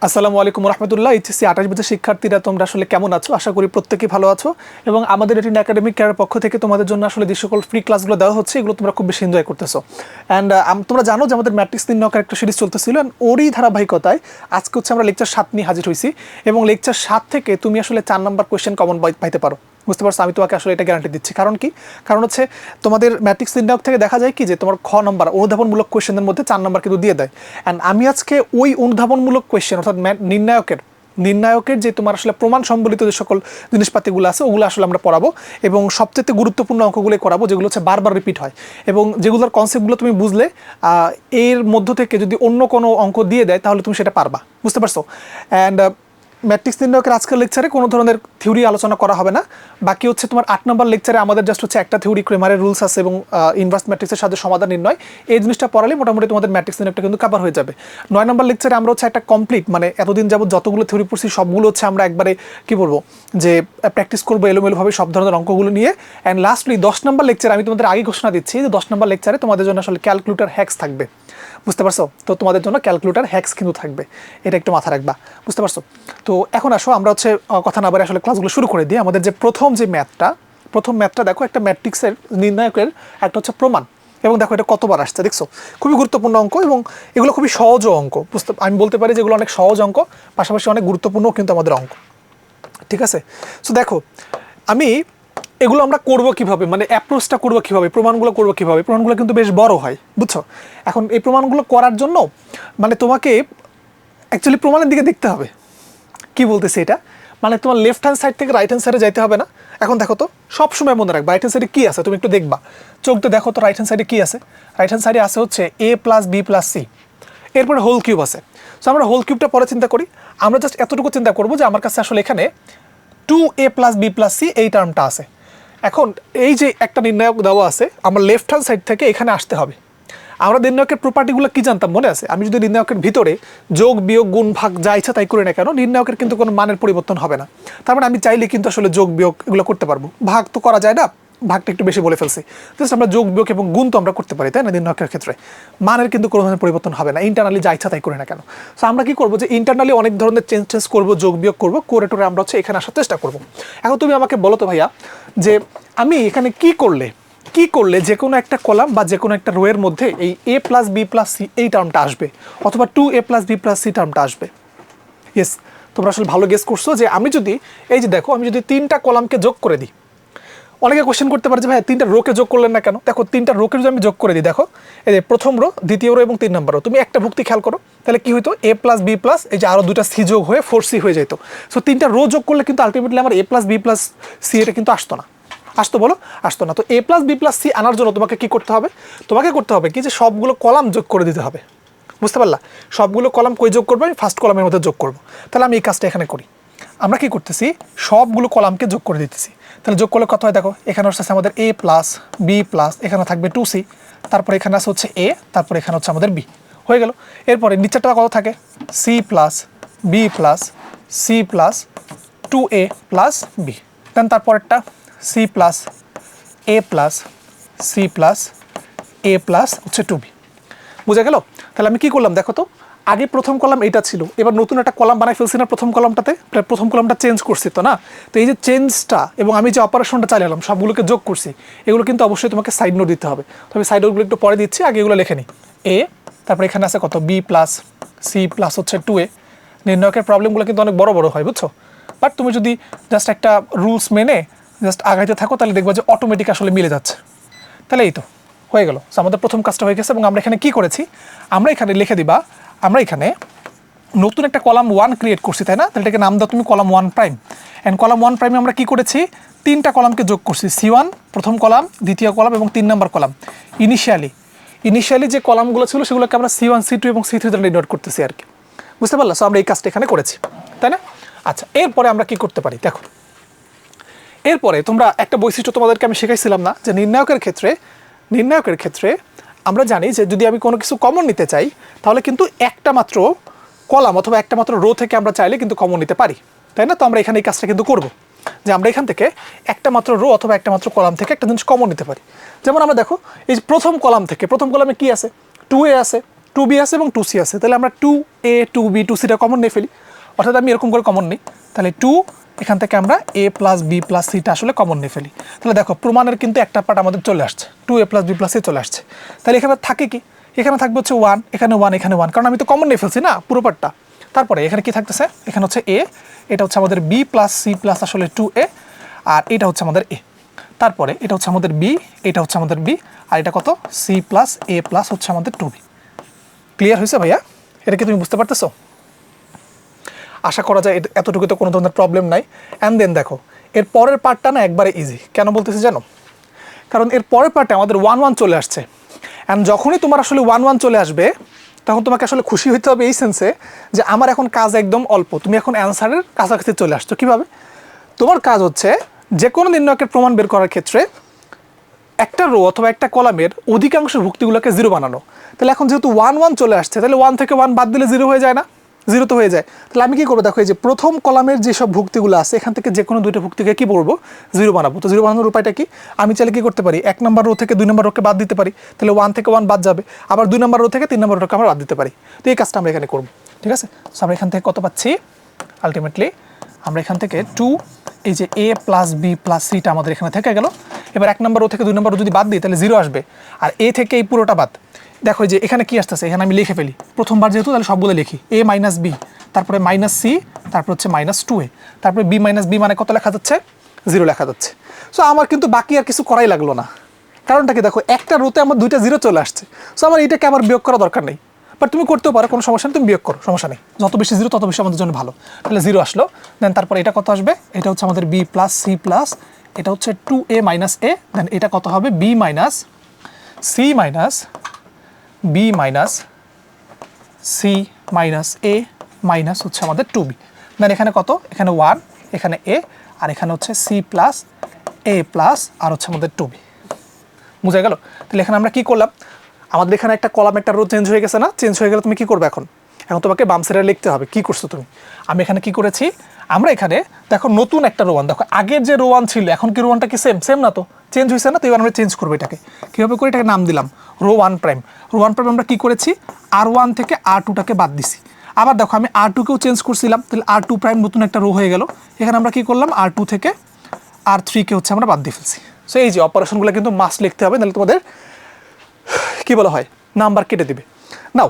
আসসালামু আলাইকুম রহমতুল্লাহ। এইচএসসি 28 বছর শিক্ষার্থীরা তোমরা আসলে কেমন আছো? আশা করি প্রত্যেকেই ভালো আছো এবং আমাদের এটিন একাডেমিক কেয়ারের পক্ষ থেকে তোমাদের জন্য আসলে যে সকল ফ্রি ক্লাসগুলো দেওয়া হচ্ছে এগুলো তোমরা খুব বেশি এনজয় করতেছো। অ্যান্ড তোমরা জানো যে আমাদের ম্যাট্রিক্স নির্ণয়কের একটা সিরিজ চলতেছিল, অ্যান্ড ওরই ধারাবাহিকতায় আজকে হচ্ছে আমরা লেকচার 7 নিয়ে হাজির হয়েছি এবং লেকচার 7 থেকে তুমি আসলে 4 নম্বর কোয়েশ্চেন কমন পাইতে পারো। বুঝতে পারছো? আমি তোমাকে আসলে এটা গ্যারান্টি দিচ্ছি। কারণ কি? কারণ হচ্ছে তোমাদের ম্যাট্রিক্স নির্ণায়ক থেকে দেখা যায় কি যে তোমার খ নম্বর অনুধাবনমূলক কোয়েশ্চেনের মধ্যে 4 নম্বর কিন্তু দিয়ে দেয়। অ্যান্ড আমি আজকে ওই অনুধাবনমূলক কোয়েশ্চেন অর্থাৎ নির্ণায়কের যে তোমার আসলে প্রমাণ সম্বলিত যে সকল জিনিসপাতিগুলো আছে ওগুলো আসলে আমরা পড়াবো এবং সবচেয়ে গুরুত্বপূর্ণ অঙ্কগুলো করাবো যেগুলো হচ্ছে বারবার রিপিট হয় এবং যেগুলোর কনসেপ্টগুলো তুমি বুঝলে এর মধ্য থেকে যদি অন্য কোনো অঙ্ক দিয়ে দেয় তাহলে তুমি সেটা পারবা। বুঝতে পারছো? অ্যান্ড ম্যাট্রিক্স নির্ণয়কের আজকের লেকচারে কোনো ধরনের থিওরি আলোচনা করা হবে না। বাকি হচ্ছে তোমার 8 নম্বর লেকচারে আমাদের জাস্ট হচ্ছে একটা থিওরি, ক্রেমারের রুলস আছে এবং ইনভার্স ম্যাট্রিক্সের সাথে সমাধান নির্ণয়, এই জিনিসটা পড়ালে মোটামুটি তোমাদের ম্যাট্রিক্স নির্ণয়টা কিন্তু কভার হয়ে যাবে। 9 নম্বর লেকচারে আমরা হচ্ছে একটা কমপ্লিট মানে এতদিন যাবত যতগুলো থিওরি পড়ছি সবগুলো হচ্ছে আমরা একবারে কি বলবো যে প্র্যাকটিস করবো এলোমেলোভাবে সব ধরনের অঙ্কগুলো নিয়ে। অ্যান্ড লাস্টলি 10 নম্বর লেকচারে আমি তোমাদের আগে ঘোষণা দিচ্ছি যে 10 নম্বর লেকচারে তোমাদের জন্য আসলে ক্যালকুলেটর হ্যাক্স থাকবে। বুঝতে পারছো? তো তোমাদের জন্য ক্যালকুলেটর হ্যাক্স কিন্তু থাকবে, এটা একটু মাথা রাখবা। বুঝতে পারছো? তো এখন আসো আমরা হচ্ছে কথা না বলে আসলে ক্লাসগুলো শুরু করে দিই। আমাদের যে প্রথম ম্যাথটা দেখো, একটা ম্যাট্রিক্সের নির্ণায়কের একটা হচ্ছে প্রমাণ এবং দেখো এটা কতবার আসছে দেখছো। খুবই গুরুত্বপূর্ণ অঙ্ক এবং এগুলো খুবই সহজ অঙ্ক। আমি বলতে পারি যে এগুলো অনেক সহজ অঙ্ক, পাশাপাশি অনেক গুরুত্বপূর্ণ কিন্তু আমাদের অঙ্ক। ঠিক আছে? সো দেখো এগুলো আমরা করবো কিভাবে, মানে অ্যাপ্রোচটা করবো কিভাবে, প্রমাণগুলো করবো কিভাবে। প্রমাণগুলো কিন্তু বেশ বড় হয়, বুঝছো? এখন এই প্রমাণগুলো করার জন্য মানে তোমাকে অ্যাকচুয়ালি প্রমাণের দিকে দেখতে হবে। কি বলতেছে এটা, মানে তোমার লেফট হ্যান্ড সাইড থেকে রাইট হ্যান্ড সাইডে যাইতে হবে না। এখন দেখো তো, সবসময় মনে রাখবা রাইট হ্যান্ড সাইডে কী আছে, তুমি একটু দেখবা, চোখটা দেখো তো রাইট হ্যান্ড সাইডে কী আছে। রাইট হ্যান্ড সাইডে আছে হচ্ছে a + b + c, এরপরে হোল কিউব আছে। সো আমরা হোল কিউবটা পরে চিন্তা করি। আমরা জাস্ট এতটুকু চিন্তা করবো যে আমার কাছে আসলে এখানে 2a + b + c এই টার্মটা আছে। এখন এই যে একটা নির্ণায়ক দেওয়া আছে, আমার লেফট হ্যান্ড সাইড থেকে এখানে আসতে হবে। আমরা নির্ণায়কের প্রপার্টিগুলো কি জানতাম মনে আছে? আমি যদি নির্ণায়কের ভিতরে যোগ বিয়োগ গুণ ভাগ যা ইচ্ছা তাই করি না কেন, নির্ণায়কের কিন্তু কোনো মানের পরিবর্তন হবে না। তার মানে আমি চাইলে কিন্তু আসলে যোগ বিয়োগ এগুলো করতে পারবো। ভাগ তো করা যায় না, ভাগটা একটু বেশি বলে ফেলছি। জাস্ট আমরা যোগ বিয়োগ এবং গুণ তো আমরা করতে পারি, তাই না? নির্ণায়কের ক্ষেত্রে মানের কিন্তু কোনো ধরনের পরিবর্তন হবে না, ইন্টারনালি যা ইচ্ছা তাই করি না কেন। সো আমরা কি করবো যে ইন্টারনালি অনেক ধরনের চেঞ্জ করবো, যোগ বিয়োগ করবো, করে টোরে আমরা হচ্ছে এখানে আসার চেষ্টা করবো। এখন তুমি আমাকে বলো তো ভাইয়া যে আমি এখানে কি করলে যে কোনো একটা কলাম বা যে কোনো একটা রোয়ের মধ্যে এই a + b + c এই টার্মটা আসবে অথবা 2a + b + c টার্মটা আসবে। ইয়েস, তোমরা আসলে ভালো গেস করছো যে আমি যদি এই যে দেখো আমি যদি 3টা কলামকে যোগ করে দিই, অনেকে কোশ্চেন করতে পারে যে ভাই 3টা রোকে যোগ করলেন না কেন? দেখো 3টা রোকে যদি আমি যোগ করে দিই, দেখো এই যে প্রথম রো, দ্বিতীয় রো এবং 3 নম্বর রো, তুমি একটা ভুক্তি খেয়াল করো, তাহলে কি হইতো a + b + এই যে আরও 2টা c যোগ হয়ে 4c হয়ে যেত। সো 3টা রো যোগ করলে কিন্তু আলটিমেটলি আমার a + b + c এটা কিন্তু আসতো না। আসতো বলো? আসতো না। তো a + b + c আনার জন্য তোমাকে কি করতে হবে? তোমাকে করতে হবে কি যে সবগুলো কলাম যোগ করে দিতে হবে। বুঝতে পারলা? সবগুলো কলাম কই যোগ করবো? আমি ফার্স্ট কলামের মধ্যে যোগ করবো। তাহলে আমি এই কাজটা এখানে করি। আমরা কি করতেছি? সবগুলো কলামকে যোগ করে দিতেছি। তাহলে যোগ করলে কত হয় দেখো, এখানে হচ্ছে আমাদের a + b + এখানে থাকবে 2c, তারপরে এখানে আছে হচ্ছে a, তারপরে এখানে হচ্ছে আমাদের b, হয়ে গেল। এরপরে নিচেরটা কত থাকে? c + b + c + 2a + b, দেন তারপরেরটা c + a + c + a + হচ্ছে 2b। বুঝা গেল? তাহলে আমি কি করলাম দেখো তো, আগে প্রথম কলাম এটা ছিল, এবার নতুন একটা কলাম বানাই ফেলছি না প্রথম কলামটাতে, প্রথম কলামটা চেঞ্জ করছি তো না? তো এই যে চেঞ্জটা এবং আমি যে অপারেশনটা চালালাম সবগুলোকে যোগ করছি, এগুলো কিন্তু অবশ্যই তোমাকে সাইড নোট দিতে হবে। তো আমি সাইড নোটগুলো একটু পরে দিচ্ছি, আগে এগুলো লিখে নিই। a, তারপরে এখানে আছে কত b + c + হচ্ছে 2a। নির্ণয়কের প্রবলেমগুলো কিন্তু অনেক বড় বড় হয়, বুঝছো? বাট তুমি যদি জাস্ট একটা রুলস মেনে জাস্ট আগাইতে থাকো তাহলে দেখবা যে অটোমেটিক আসলে মিলে যাচ্ছে। তাহলে এই তো হয়ে গেল। আমাদের প্রথম কাজটা হয়ে গেছে এবং আমরা এখানে কি করেছি, আমরা এখানে লিখে দিবা, আমরা এখানে নতুন একটা কলাম 1 ক্রিয়েট করছি, তাই না? তাহলে এটাকে নাম দাও তুমি কলাম 1'। অ্যান্ড কলাম 1' আমরা কি করেছি? 3টা কলামকে যোগ করছি, c1 প্রথম কলাম, দ্বিতীয় কলাম এবং 3 নম্বর কলাম। ইনিশিয়ালি যে কলামগুলো ছিল সেগুলোকে আমরা c1, c2 এবং c3 দ্বারা ডিনোট করতেছি আর কি। বুঝতে পারলা? সো আমরা এই কাজটা এখানে করেছি, তাই না? আচ্ছা, এরপরে আমরা কি করতে পারি দেখো। এরপরে তোমরা একটা বৈশিষ্ট্য তোমাদেরকে আমি শেখাইছিলাম না, যে নির্ণায়কের ক্ষেত্রে আমরা জানি যে যদি আমি কোনো কিছু কমন নিতে চাই তাহলে কিন্তু একটা মাত্র কলাম অথবা একটা মাত্র রো থেকে আমরা চাইলে কিন্তু কমন নিতে পারি, তাই না? তো আমরা এখানে এই কাজটা কিন্তু করব যে আমরা এখান থেকে একটা মাত্র রো অথবা একটা মাত্র কলাম থেকে একটা জিনিস কমন নিতে পারি। যেমন আমরা দেখো এই যে প্রথম কলামে কি আছে? 2a আছে, 2b আছে এবং 2c আছে, তাহলে আমরা 2a 2b 2cটা কমন নিয়ে ফেলি, অর্থাৎ আমি এরকম করে কমন নিই, তাহলে 2 এখান থেকে আমরা a প্লাস b প্লাস সিটা আসলে কমন নিয়ে ফেলি। তাহলে দেখো প্রমাণের কিন্তু একটা পার্ট আমাদের চলে আসছে, 2a plus b plus C চলে আসছে। তাহলে এখানে থাকে কি, এখানে থাকবে হচ্ছে 1, এখানে 1, এখানে 1, কারণ আমি তো কমন নিয়ে ফেলছি না পুরো পার্টটা। তারপরে এখানে কি থাকতেছে, এখানে হচ্ছে a, এটা হচ্ছে আমাদের b প্লাস সি প্লাস আসলে 2a, আর এটা হচ্ছে আমাদের a। তারপরে এটা হচ্ছে আমাদের b, এটা হচ্ছে আমাদের b, আর এটা কত c প্লাস a প্লাস হচ্ছে আমাদের 2b। ক্লিয়ার হয়েছে ভাইয়া? এটা কি তুমি বুঝতে পারতেছো? আশা করা যায় এতটুকু তো কোনো ধরনের প্রবলেম নাই। অ্যান্ড দেন দেখো এর পরের পার্টটা না একবারে ইজি। কেন বলতেছি জানো? কারণ এর পরের পার্টে আমাদের 1 1 চলে আসছে। অ্যান্ড যখনই তোমার আসলে 1 1 চলে আসবে তখন তোমাকে আসলে খুশি হতে হবে এই সেন্সে যে আমার এখন কাজ একদম অল্প, তুমি এখন অ্যান্সারের কাছাকাছি চলে আসছো। কীভাবে? তোমার কাজ হচ্ছে যে কোনো নির্ণয়কের প্রমাণ বের করার ক্ষেত্রে একটা রো অথবা একটা কলামের অধিকাংশ ভুক্তিগুলোকে 0 বানানো। তাহলে এখন যেহেতু 1 1 চলে আসছে, তাহলে 1 থেকে 1 বাদ দিলে 0 হয়ে যায় না? 0 তো হয়ে যায়। তাহলে আমি কী করবো দেখো, এই যে প্রথম কলামের যেসব ভুক্তিগুলো আছে এখান থেকে যে কোনো দুইটা ভুক্তিকে কী করবো, 0 বানাবো। তো 0 বানানোর উপায়টা কি? আমি চাইলে কী করতে পারি, 1 নম্বর রো থেকে 2 নম্বর রোকে বাদ দিতে পারি, তাহলে 1 থেকে 1 বাদ যাবে। আবার 2 নম্বর রো থেকে 3 নম্বর রোকে আমরা বাদ দিতে পারি। তো এই কাজটা আমরা এখানে করবো, ঠিক আছে? সো আমরা এখান থেকে কত পাচ্ছি, আলটিমেটলি আমরা এখান থেকে 2, এই যে a প্লাস b প্লাস সিটা আমাদের এখানে থেকে গেল। এবার 1 নম্বর রো থেকে 2 নম্বর রো যদি বাদ দিই তাহলে 0 আসবে, আর a থেকে এই পুরোটা বাদ। দেখো যে এখানে কি আসতেছে, এখানে আমি লিখে ফেলি প্রথমবার যেহেতু, তাহলে সবগুলো লিখি a মাইনাস b, তারপরে মাইনাস c, তারপর হচ্ছে মাইনাস 2a, তারপরে b মাইনাস b মানে কত লেখা যাচ্ছে, 0 লেখা যাচ্ছে। সো আমার কিন্তু বাকি আর কিছু করাই লাগলো না। কারণটা কি, দেখো একটা রোতে আমার 2টা 0 চলে আসছে। সো আমার এটাকে আমার বিয়োগ করা দরকার নেই, বাট তুমি করতেও পারো, কোনো সমস্যা নেই, তুমি বিয়োগ করো, সমস্যা নেই। যত বেশি 0 তত বেশি আমাদের জন্য ভালো। তাহলে 0 আসলো, দেন তারপরে এটা কত আসবে, এটা হচ্ছে আমাদের b প্লাস সি প্লাস, এটা হচ্ছে 2a মাইনাস a, দেন এটা কত হবে b minus C minus b minus C minus a minus হচ্ছে আমাদের 2b। দেন এখানে কত, এখানে 1, এখানে a, আর এখানে হচ্ছে c প্লাস a প্লাস আর হচ্ছে আমাদের 2b। বুঝা গেল? তাহলে এখানে আমরা কি করলাম, আমাদের এখানে একটা কলাম একটা রো চেঞ্জ হয়ে গেছে না? চেঞ্জ হয়ে গেলে তুমি কি করবে এখন তোমাকে বাম সাইডে লিখতে হবে কি করছো তুমি। আমি এখানে কি করেছি, আমরা এখানে দেখো নতুন একটা রো 1, দেখো আগের যে রো 1 ছিল এখন কি রো 1টা কি সেম না? তো চেঞ্জ হয়েছে না? তো এবার আমরা চেঞ্জ করবো এটাকে। কীভাবে করে, এটাকে নাম দিলাম রো 1 প্রাইম। রো 1 প্রাইম আমরা কি করেছি, R1 থেকে R2টাকে বাদ দিছি। আবার দেখো আমি R2কেও চেঞ্জ করছিলাম, তাহলে R2 প্রাইম নতুন একটা রো হয়ে গেল। এখানে আমরা কি করলাম, R2 থেকে R3কে হচ্ছে আমরা বাদ দিয়ে ফেলছি। সো এই যে অপারেশনগুলো কিন্তু মাস্ট লিখতে হবে, নাহলে তোমাদের কি বলা হয় নাম্বার কেটে দিবে। নাও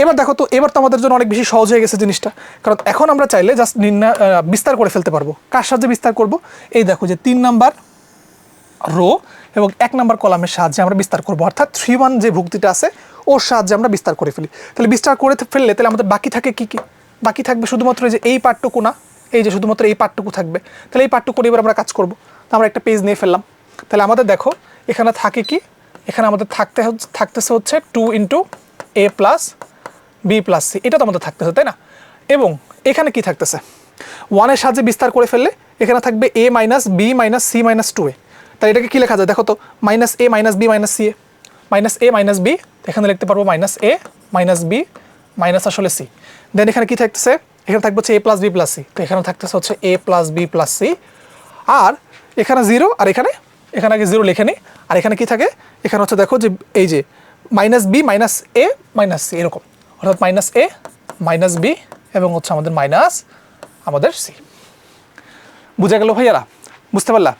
এবার দেখো তো, এবার তো আমাদের জন্য অনেক বেশি সহজ হয়ে গেছে জিনিসটা, কারণ এখন আমরা চাইলে জাস্ট বিস্তার করে ফেলতে পারবো। কার সাহায্যে বিস্তার করব, এই দেখো যে 3 নাম্বার রো এবং 1 নাম্বার কলামের সাহায্যে আমরা বিস্তার করবো, অর্থাৎ 3 1 যে ভুক্তিটা আছে ওর সাহায্যে আমরা বিস্তার করে ফেলি। তাহলে বিস্তার করে ফেললে তাহলে আমাদের বাকি থাকে কি কি, বাকি থাকবে শুধুমাত্র যে এই পার্টটুকু না, এই যে শুধুমাত্র এই পার্টটুকু থাকবে। তাহলে এই পার্টটুকু এবার আমরা কাজ করবো। তো আমরা একটা পেজ নিয়ে ফেললাম। তাহলে আমাদের দেখো এখানে থাকে কি, এখানে আমাদের থাকতেছে হচ্ছে 2 into a plus b plus C, এটা তো আমাদের থাকতেছে তাই না? এবং এখানে কি থাকতেছে, 1-এর সাহায্যে বিস্তার করে ফেললে এখানে থাকবে a minus b minus C minus 2a। তাই এটাকে কী লেখা যায় দেখো তো, minus a minus b minus C, minus a minus b, এখানে লিখতে পারবো minus a minus b minus আসলে সি। দেন এখানে কি থাকতেছে, এখানে থাকবে হচ্ছে a plus b plus C, তো এখানে থাকতেছে হচ্ছে a plus b plus C. আর এখানে 0, আর এখানে আগে 0 লিখে নিই। আর এখানে কি থাকে, এখানে হচ্ছে দেখো যে এই যে minus B minus A minus C, এরকম, অর্থাৎ মাইনাস এ মাইনাস বি এবং হচ্ছে আমাদের মাইনাস আমাদের সি। বুঝা গেল ভাইয়ারা? বুঝতে পারলা?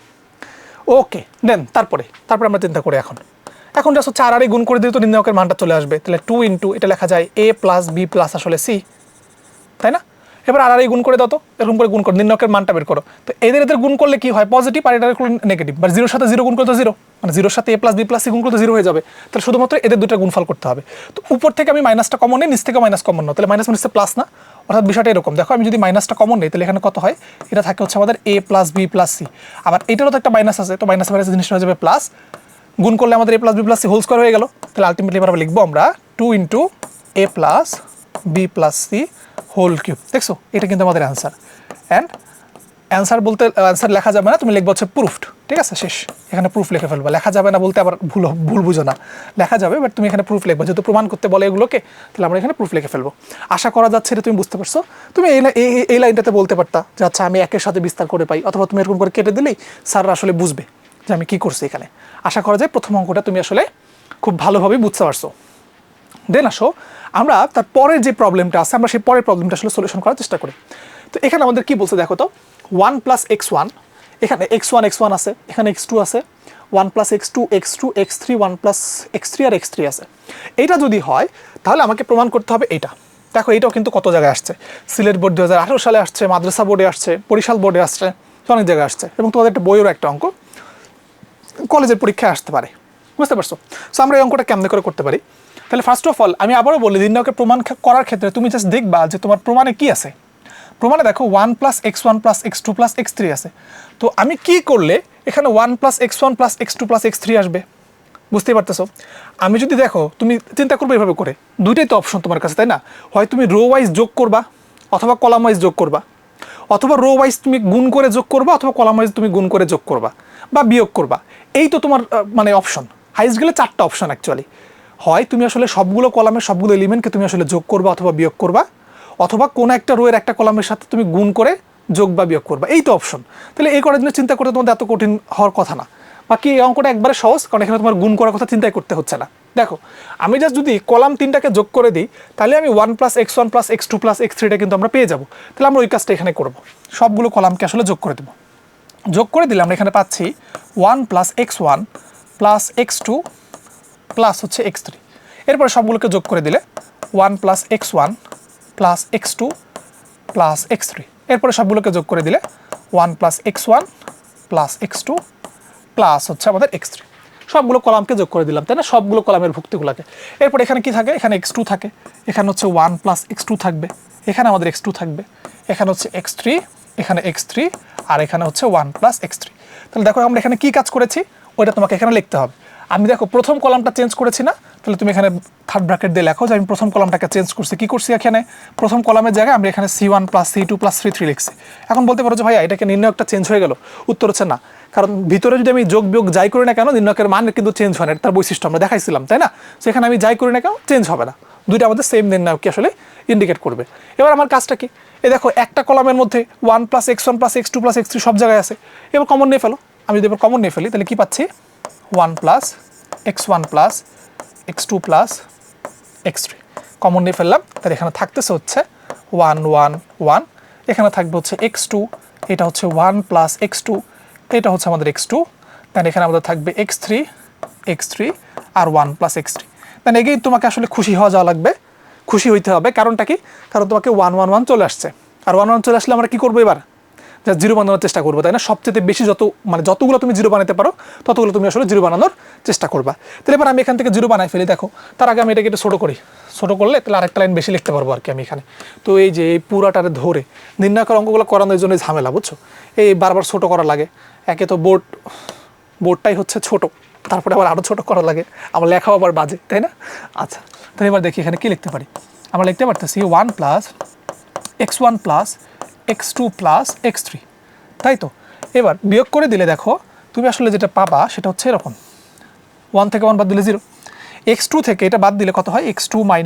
ওকে, দেন তারপরে আমরা চিন্তা করি এখন জাস্ট হচ্ছে আর গুণ করে দিলে তো নির্ণায়কের মানটা চলে আসবে। তাহলে 2 ইন্টু এটা লেখা যায় a প্লাস বি প্লাস আসলে সি, তাই না? এবার আর গুণ করে দাও তো, এরকম করে গুণ করো, নির্ণায়কের মানটা বের করো। তো এদের গুণ করলে কি হয়, পজিটিভ, আর এটা নেগেটিভ। বা 0-এর সাথে 0 গুণ করলে তো 0, মানে 0-এর সাথে a plus B plus C গুণ করলে 0 হয়ে যাবে। তাহলে শুধুমাত্র এদের দুটো গুণফল করতে হবে। তো উপর থেকে আমি মাইনাসটা কমন নিই, নিচ থেকে মাইনাস কমন নাও, তাহলে মাইনাস মাইনাসে প্লাস না, অর্থাৎ বিষয়টা এরকম। দেখো আমি যদি মাইনাসটা কমন নিই তাহলে এখানে কত হয়, এটা থাকে হচ্ছে আমাদের a plus B plus C. আবার এটারও তো একটা মাইনাস আছে, তো মাইনাস মাইনাস জিনিসটা হয়ে যাবে প্লাস, গুণ করলে আমাদের a plus B plus C whole square হয়ে গেল। তাহলে আলটিমেটলি এবার লিখবো আমরা 2 into a plus B plus C whole cube. দেখছো, এটা কিন্তু আমাদের অ্যান্সার। অ্যান্ড অ্যান্সার বলতে অ্যান্সার লেখা যাবে না, তুমি লিখবো হচ্ছে প্রুফড। ঠিক আছে, শেষ। এখানে প্রুফ লিখে ফেলবো। লেখা যাবে না বলতে আবার ভুল বুঝো না, লেখা যাবে, বাট তুমি এখানে প্রুফ লিখবো, যেহেতু প্রমাণ করতে বলে এগুলোকে, তাহলে আমরা এখানে প্রুফ লিখে ফেলবো। আশা করা যাচ্ছে এটা তুমি বুঝতে পারছো। তুমি এই লাইনটাতে বলতে পারতা যে আচ্ছা আমি একের সাথে বিস্তার করে পাই, অথবা তুমি এরকম করে কেটে দিলেই স্যাররা আসলে বুঝবে যে আমি কী করছি এখানে। আশা করা যায় প্রথম অঙ্কটা তুমি আসলে খুব ভালোভাবে বুঝতে পারছো। দেন আসো আমরা তার পরের যে প্রবলেমটা আছে আমরা সেই পরের প্রবলেমটা আসলে সলিউশন করার চেষ্টা করি। তো এখানে আমাদের কি বলছে দেখো তো, 1 + x1, এখানে x1 আছে, এখানে x2 আছে, 1 + x2 x2 x3 1 + x3 আর x3 আছে। এইটা যদি হয় তাহলে আমাকে প্রমাণ করতে হবে এইটা। দেখো এইটাও কিন্তু কত জায়গায় আসছে, সিলেট বোর্ড 2018 সালে আসছে, মাদ্রাসা বোর্ডে আসছে, বরিশাল বোর্ডে আসছে, অনেক জায়গায় আসছে, এবং তোমাদের একটা বইয়েরও একটা অঙ্ক কলেজের পরীক্ষায় আসতে পারে, বুঝতে পারছো? সো আমরা এই অঙ্কটা কেমনে করে করতে পারি? তাহলে ফার্স্ট অফ অল আমি আবারও বলি, নির্ণয়কে প্রমাণ করার ক্ষেত্রে তুমি জাস্ট দেখবা যে তোমার প্রমাণে কি আছে। প্রমাণে দেখো 1 + x1 + x2 + x3 আছে। তো আমি কি করলে এখানে 1 + x1 + x2 + x3 আসবে, বুঝতেই পারতেছো? আমি যদি দেখো, তুমি চিন্তা করবে এভাবে করে, দুইটাই তো অপশন তোমার কাছে, তাই না? হয় তুমি রো ওয়াইজ যোগ করবা অথবা কলাম ওয়াইজ যোগ করবা, অথবা রো ওয়াইজ তুমি গুণ করে যোগ করবা, অথবা কলাম ওয়াইজ তুমি গুণ করে যোগ করবা বা বিয়োগ করবা। এই তো তোমার মানে অপশন। হাইস্ট গেলে 4টা অপশন অ্যাকচুয়ালি। হয় তুমি আসলে সবগুলো কলামের সবগুলো এলিমেন্টকে তুমি আসলে যোগ করবা অথবা বিয়োগ করবা, অথবা কোনো একটা রোয়ের একটা কলামের সাথে তুমি গুণ করে যোগ বা বিয়োগ করবা। এই তো অপশন। তাহলে এই করার জন্য চিন্তা করতে তোমাদের এত কঠিন হওয়ার কথা না। বাকি এই অঙ্কটা একবারে সহজ, কারণ এখানে তোমার গুণ করার কথা চিন্তাই করতে হচ্ছে না। দেখো আমি জাস্ট যদি কলাম 3টাকে যোগ করে দিই, তাহলে আমি 1 + x1 + x2 + x3টা কিন্তু আমরা পেয়ে যাব। তাহলে আমরা ওই কাজটা এখানে করব, সবগুলো কলামকে আসলে যোগ করে দেবো। যোগ করে দিলে আমরা এখানে পাচ্ছি 1 + x1 + x2 প্লাস হচ্ছে x3। এরপরে সবগুলোকে যোগ করে দিলে 1 + x1 + x2 + x3। এরপরে সবগুলোকে যোগ করে দিলে 1 + x1 + x2 প্লাস হচ্ছে আমাদের x3। সবগুলো কলামকে যোগ করে দিলাম, তাই না? সবগুলো কলামের ভুক্তিগুলোকে। এরপর এখানে কি থাকে, এখানে x2 থাকে, এখানে হচ্ছে 1 + x2 থাকবে, এখানে আমাদের x2 থাকবে, এখানে হচ্ছে x3, এখানে x3, আর এখানে হচ্ছে 1 + x3। তাহলে দেখো আমরা এখানে কি কাজ করেছি ওইটা তোমাকে এখানে লিখতে হবে। আমি দেখো প্রথম কলামটা চেঞ্জ করেছি না, তাহলে তুমি এখানে থার্ড ব্র্যাকেট দিয়ে লেখো যে আমি প্রথম কলামটাকে চেঞ্জ করছি। কি করছি, এখানে প্রথম কলামের জায়গায় আমরা এখানে c1 + c2 + c3 লিখছি। এখন বলতে পারো যে ভাই এটাকে নির্ণয়কটা চেঞ্জ হয়ে গেল, উত্তর হচ্ছে না, কারণ ভিতরে যদি আমি যোগ বিয়োগ যাই করি না কেন নির্ণয়কের মান কিন্তু চেঞ্জ হয় না, তার বৈশিষ্ট্য আমরা দেখাইছিলাম, তাই না? সেখানে আমি যাই করি না কেন চেঞ্জ হবে না, দুইটা আমাদের সেম নির্ণয়কে আসলে ইন্ডিকেট করবে। এবার আমার কাজটা কি, এই দেখো একটা কলামের মধ্যে 1 + x1 + x2 + x3 সব জায়গায় আছে। এবার কমন নিয়ে ফেলো। আমি যদি এবার কমন নিয়ে ফেলি তাহলে কি পাচ্ছি, 1 + x1 + x2 + x3 কমন নিয়ে ফেললাম। তাহলে এখানে থাকতেছে হচ্ছে 1 1 1, এখানে থাকবে হচ্ছে x2, এটা হচ্ছে 1 + x2, এটা হচ্ছে আমাদের x2, দেন এখানে আমাদের থাকবে x3 x3 আর 1 + x3। দেন এগেইন তোমাকে আসলে খুশি হওয়া যাওয়া লাগবে, খুশি হইতে হবে। কারণটা কি, কারণ তোমাকে 1 1 1 চলে আসছে, আর 1 1 চলে আসলে আমরা কি করবো, এবার জাস্ট জিরো বানানোর চেষ্টা করবো, তাই না? সবচেয়ে বেশি যতগুলো তুমি জিরো বানাতে পারো ততগুলো তুমি আসলে জিরো বানানোর চেষ্টা করবা। তাহলে এবার আমি এখান থেকে জিরো বানাই ফেলি। দেখো তার আগে আমি এটাকে একটু ছোটো করি, ছোটো করলে তাহলে আরেকটা লাইন বেশি লিখতে পারবো আর কি আমি এখানে। তো এই যে এই পুরাটারে ধরে নির্ণয়কের অঙ্কগুলো করানোর জন্য ঝামেলা, বুঝছো? এই বারবার ছোটো করা লাগে, একে তো বোর্ডটাই হচ্ছে ছোট, তারপরে আবার আরও ছোটো করা লাগে, আমার লেখাও আবার বাজে, তাই না? আচ্ছা তাহলে এবার দেখি এখানে কী লিখতে পারি। আমরা লিখতে পারতেছি 1 + x1 + x2 + x3, তাই তো? এবার বিয়োগ করে দিলে দেখো তুমি আসলে যেটা পাবা সেটা হচ্ছে এরকম, 1 থেকে 1 বাদ দিলে 0, x2 থেকে এটা বাদ দিলে কত হয়, x2 - 1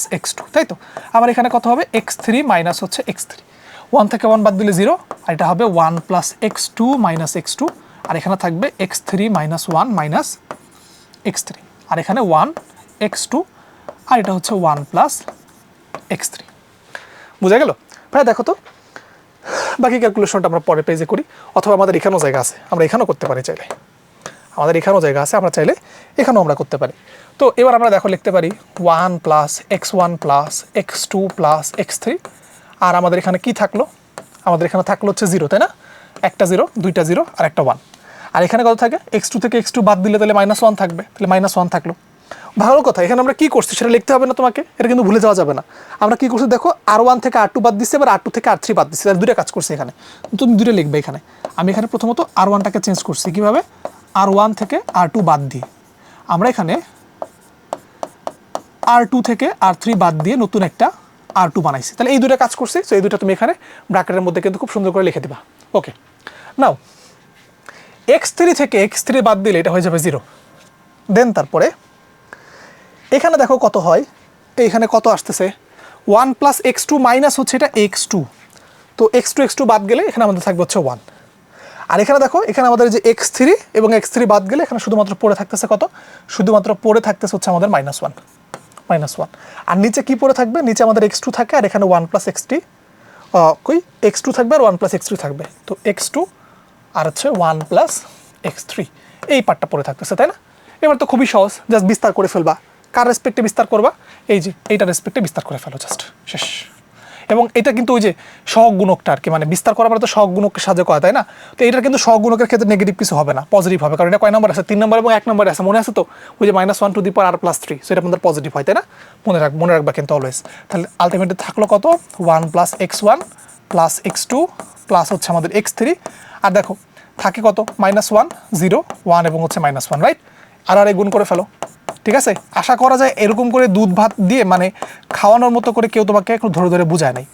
- x2, তাই তো? আবার এখানে কত হবে, x3 - হচ্ছে x3, 1 থেকে 1 বাদ দিলে 0, আর এটা হবে 1 + x2 - x2, আর এখানে থাকবে x3 - 1 - x3, আর এখানে 1 x2, আর এটা হচ্ছে 1 + x3। বুঝা গেল? ভাই দেখো তো বাকি ক্যালকুলেশনটা আমরা পরের পেজে করি, অথবা আমাদের এখানেও জায়গা আছে, আমরা এখানেও করতে পারি চাইলে, আমাদের এখানেও জায়গা আছে, আমরা চাইলে এখানেও আমরা করতে পারি। তো এবার আমরা দেখো লিখতে পারি 1 + x1 + x2 + x3, আর আমাদের এখানে কি থাকলো, আমাদের এখানে থাকলো হচ্ছে 0, তাই না? একটা 0, দুইটা 0 আর একটা 1, আর এখানে কত থাকে, x2 থেকে x2 বাদ দিলে তাহলে -1 থাকবে, তাহলে -1 থাকলো। ভালো কথা, এখানে আমরা কি করছি সেটা লিখতে হবে না তোমাকে, এটা কিন্তু ভুলে যাওয়া যাবে না। আমরা কি করছি দেখো, R1 থেকে R2 বাদ দিচ্ছি, এবার R2 থেকে R3 বাদ দিচ্ছি, তাহলে দুইটা কাজ করছি এখানে, তুমি দুটো লিখবে এখানে। আমি এখানে প্রথমত R1টাকে চেঞ্জ করছি, কীভাবে, R1 থেকে R2 বাদ দিয়ে আমরা এখানে R2 থেকে R3 বাদ দিয়ে নতুন একটা R2 বানাইছি, তাহলে এই দুটো কাজ করছি। তো এই দুটো তুমি এখানে ব্র্যাকেটের মধ্যে কিন্তু খুব সুন্দর করে লিখে দিবা। ওকে, নাও x3 থেকে x3 বাদ দিলে এটা হয়ে যাবে 0। দেন তারপরে এখানে দেখো কত হয়, এইখানে কত আসতেছে, 1 + x2 - হচ্ছে এটা x2, তো x2 বাদ গেলে এখানে আমাদের থাকবে হচ্ছে 1, আর এখানে দেখো এখানে আমাদের যে x3 এবং x3 বাদ গেলে এখানে শুধুমাত্র পড়ে থাকতেছে কত, শুধুমাত্র পড়ে থাকতেছে হচ্ছে আমাদের -1। -1 আর নিচে কি পড়ে থাকবে নিচে আমাদের x2 থাকে আর এখানে 1 + x3 কই x2 থাকবে আর 1 + x3 থাকবে তো x2 আর হচ্ছে 1 + x3 এই পার্টটা পড়ে থাকতেছে তাই না এবার তো খুবই সহজ জাস্ট বিস্তার করে ফেলবা কার রেসপেক্টে বিস্তার করবা এই যে এইটা রেসপেক্টে বিস্তার করে ফেলো জাস্ট শেষ এবং এটা কিন্তু ওই যে সহগ গুণকটা আর কি মানে বিস্তার করার পরে তো সহগ গুণককে সাহায্য করা তাই না তো এটা কিন্তু সহগ গুণকের ক্ষেত্রে নেগেটিভ কিছু হবে না পজিটিভ হবে কারণ এটা কয় নাম্বার আছে 3 নাম্বার এবং 1 নাম্বার আছে মনে আছে তো ওই যে -1 to the power r+3 so এটা আমাদের পজিটিভ হয় তাই না মনে রাখবা কিন্তু অলওয়েজ তাহলে আলটিমেটলি থাকলো কত 1 + x1 + x2 প্লাস হচ্ছে আমাদের x3 আর দেখো থাকে কত -1 0 1 এবং হচ্ছে -1 রাইট আর গুণ করে ফেলো ঠিক আছে আশা করা যায় এরকম করে দুধ ভাত দিয়ে মানে খাওয়ানোর মতো করে কেউ তোমাকে এখন ধরে ধরে বুঝায় নাই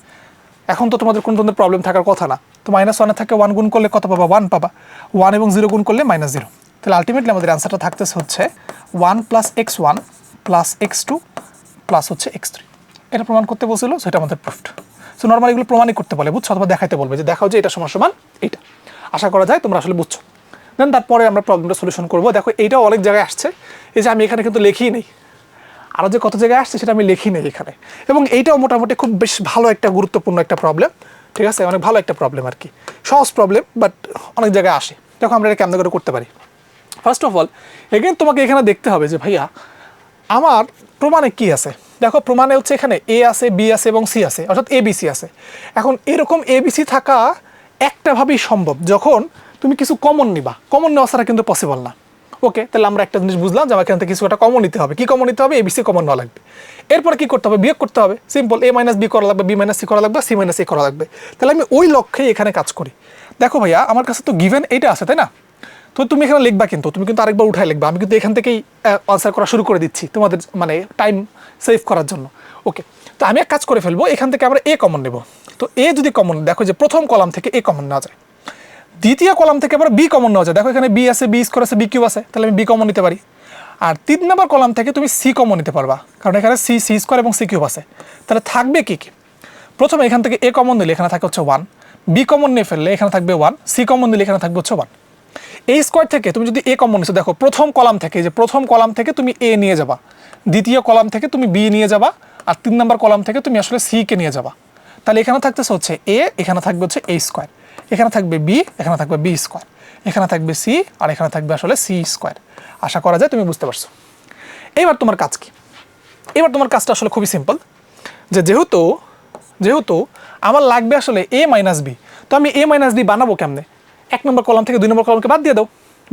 এখন তো তোমাদের কোনো ধরনের প্রবলেম থাকার কথা না তো -1 থেকে 1 গুণ করলে কত পাবা 1 পাবা 1 এবং 0 গুণ করলে -0 তাহলে আলটিমেটলি আমাদের অ্যান্সারটা থাকতেছে হচ্ছে 1 + x1 + x2 প্লাস হচ্ছে x3 এটা প্রমাণ করতে বলছিল সেটা আমাদের প্রুফড সো নর্মালি এগুলো প্রমাণই করতে বলে বুঝছো অথবা দেখাইতে বলবে যে দেখাও যে এটা সমান এইটা আশা করা যায় তোমরা আসলে বুঝছো দেন তারপরে আমরা প্রবলেমটা সলিউশন করবো দেখো এইটাও অনেক জায়গায় আসছে এই যে আমি এখানে কিন্তু লিখিই নেই আরও যে কত জায়গায় আসছে সেটা আমি লিখি নেই এখানে এবং এইটাও মোটামুটি খুব বেশ ভালো একটা গুরুত্বপূর্ণ একটা প্রবলেম ঠিক আছে অনেক ভালো একটা প্রবলেম আর কি সহজ প্রবলেম বাট অনেক জায়গায় আসে দেখো আমরা এটা কেমন করে করতে পারি ফার্স্ট অফ অল এগেন তোমাকে এখানে দেখতে হবে যে ভাইয়া আমার প্রমাণে কি আছে দেখো প্রমাণে হচ্ছে এখানে এ আছে বি আছে এবং সি আছে অর্থাৎ এবিসি আছে এখন এরকম এবিসি থাকা একটাভাবেই সম্ভব যখন তুমি কিছু কমন নিবা কমন নেওয়া ছাড়া কিন্তু পসিবল না ওকে তাহলে আমরা একটা জিনিস বুঝলাম যে আমার এখান থেকে কিছু একটা কমন নিতে হবে কি কমন নিতে হবে এবিসি কমন নেওয়া লাগবে এরপর কি করতে হবে বিয়োগ করতে হবে সিম্পল a - b করা লাগবে b - c করা লাগবে c - a করা লাগবে তাহলে আমি ওই লক্ষ্যে এখানে কাজ করি দেখো ভাইয়া আমার কাছে তো গিভেন এইটা আছে তাই না তো তুমি এখানে লিখবা কিন্তু তুমি কিন্তু আরেকবার উঠাই লিখবা আমি কিন্তু এখান থেকেই আনসার করা শুরু করে দিচ্ছি তোমাদের মানে টাইম সেভ করার জন্য ওকে তো আমি এক কাজ করে ফেলবো এখান থেকে আমরা এ কমন নেব তো এ যদি কমন দেখো যে প্রথম কলাম থেকে এ কমন নেওয়া যায় দ্বিতীয় কলাম থেকে আবার বি কমন নেওয়া যায় দেখো এখানে বি আছে বি স্কোয়ার আছে বি কিউব আছে তাহলে আমি বি কমন নিতে পারি আর 3 নম্বর কলাম থেকে তুমি সি কমন নিতে পারবা কারণ এখানে সি স্কোয়ার এবং সি কিউব আছে তাহলে থাকবে কি কি প্রথমে এখান থেকে এ কমন নিলে এখানে থাকে হচ্ছে 1 বি কমন নিয়ে ফেললে এখানে থাকবে 1 সি কমন নিলে এখানে থাকবে হচ্ছে 1 এই স্কোয়ার থেকে তুমি যদি এ কমন নিছো দেখো প্রথম কলাম থেকে যে প্রথম কলাম থেকে তুমি এ নিয়ে যাবা দ্বিতীয় কলাম থেকে তুমি বি নিয়ে যাবা আর 3 নম্বর কলাম থেকে তুমি আসলে সি কে নিয়ে যাবা তাহলে এখানে থাকতেছে হচ্ছে এ এখানে থাকবে হচ্ছে এ স্কোয়ার এখানে থাকবে বি এখানে থাকবে বি স্কোয়ার এখানে থাকবে সি আর এখানে থাকবে আসলে সি স্কোয়ার আশা করা যায় তুমি বুঝতে পারছো এবার তোমার কাজ কি এবার তোমার কাজটা আসলে খুবই সিম্পল যে যেহেতু আমার লাগবে আসলে a - b তো আমি a - b বানাবো কেমনে 1 নম্বর কলাম থেকে 2 নম্বর কলামকে বাদ দিয়ে দাও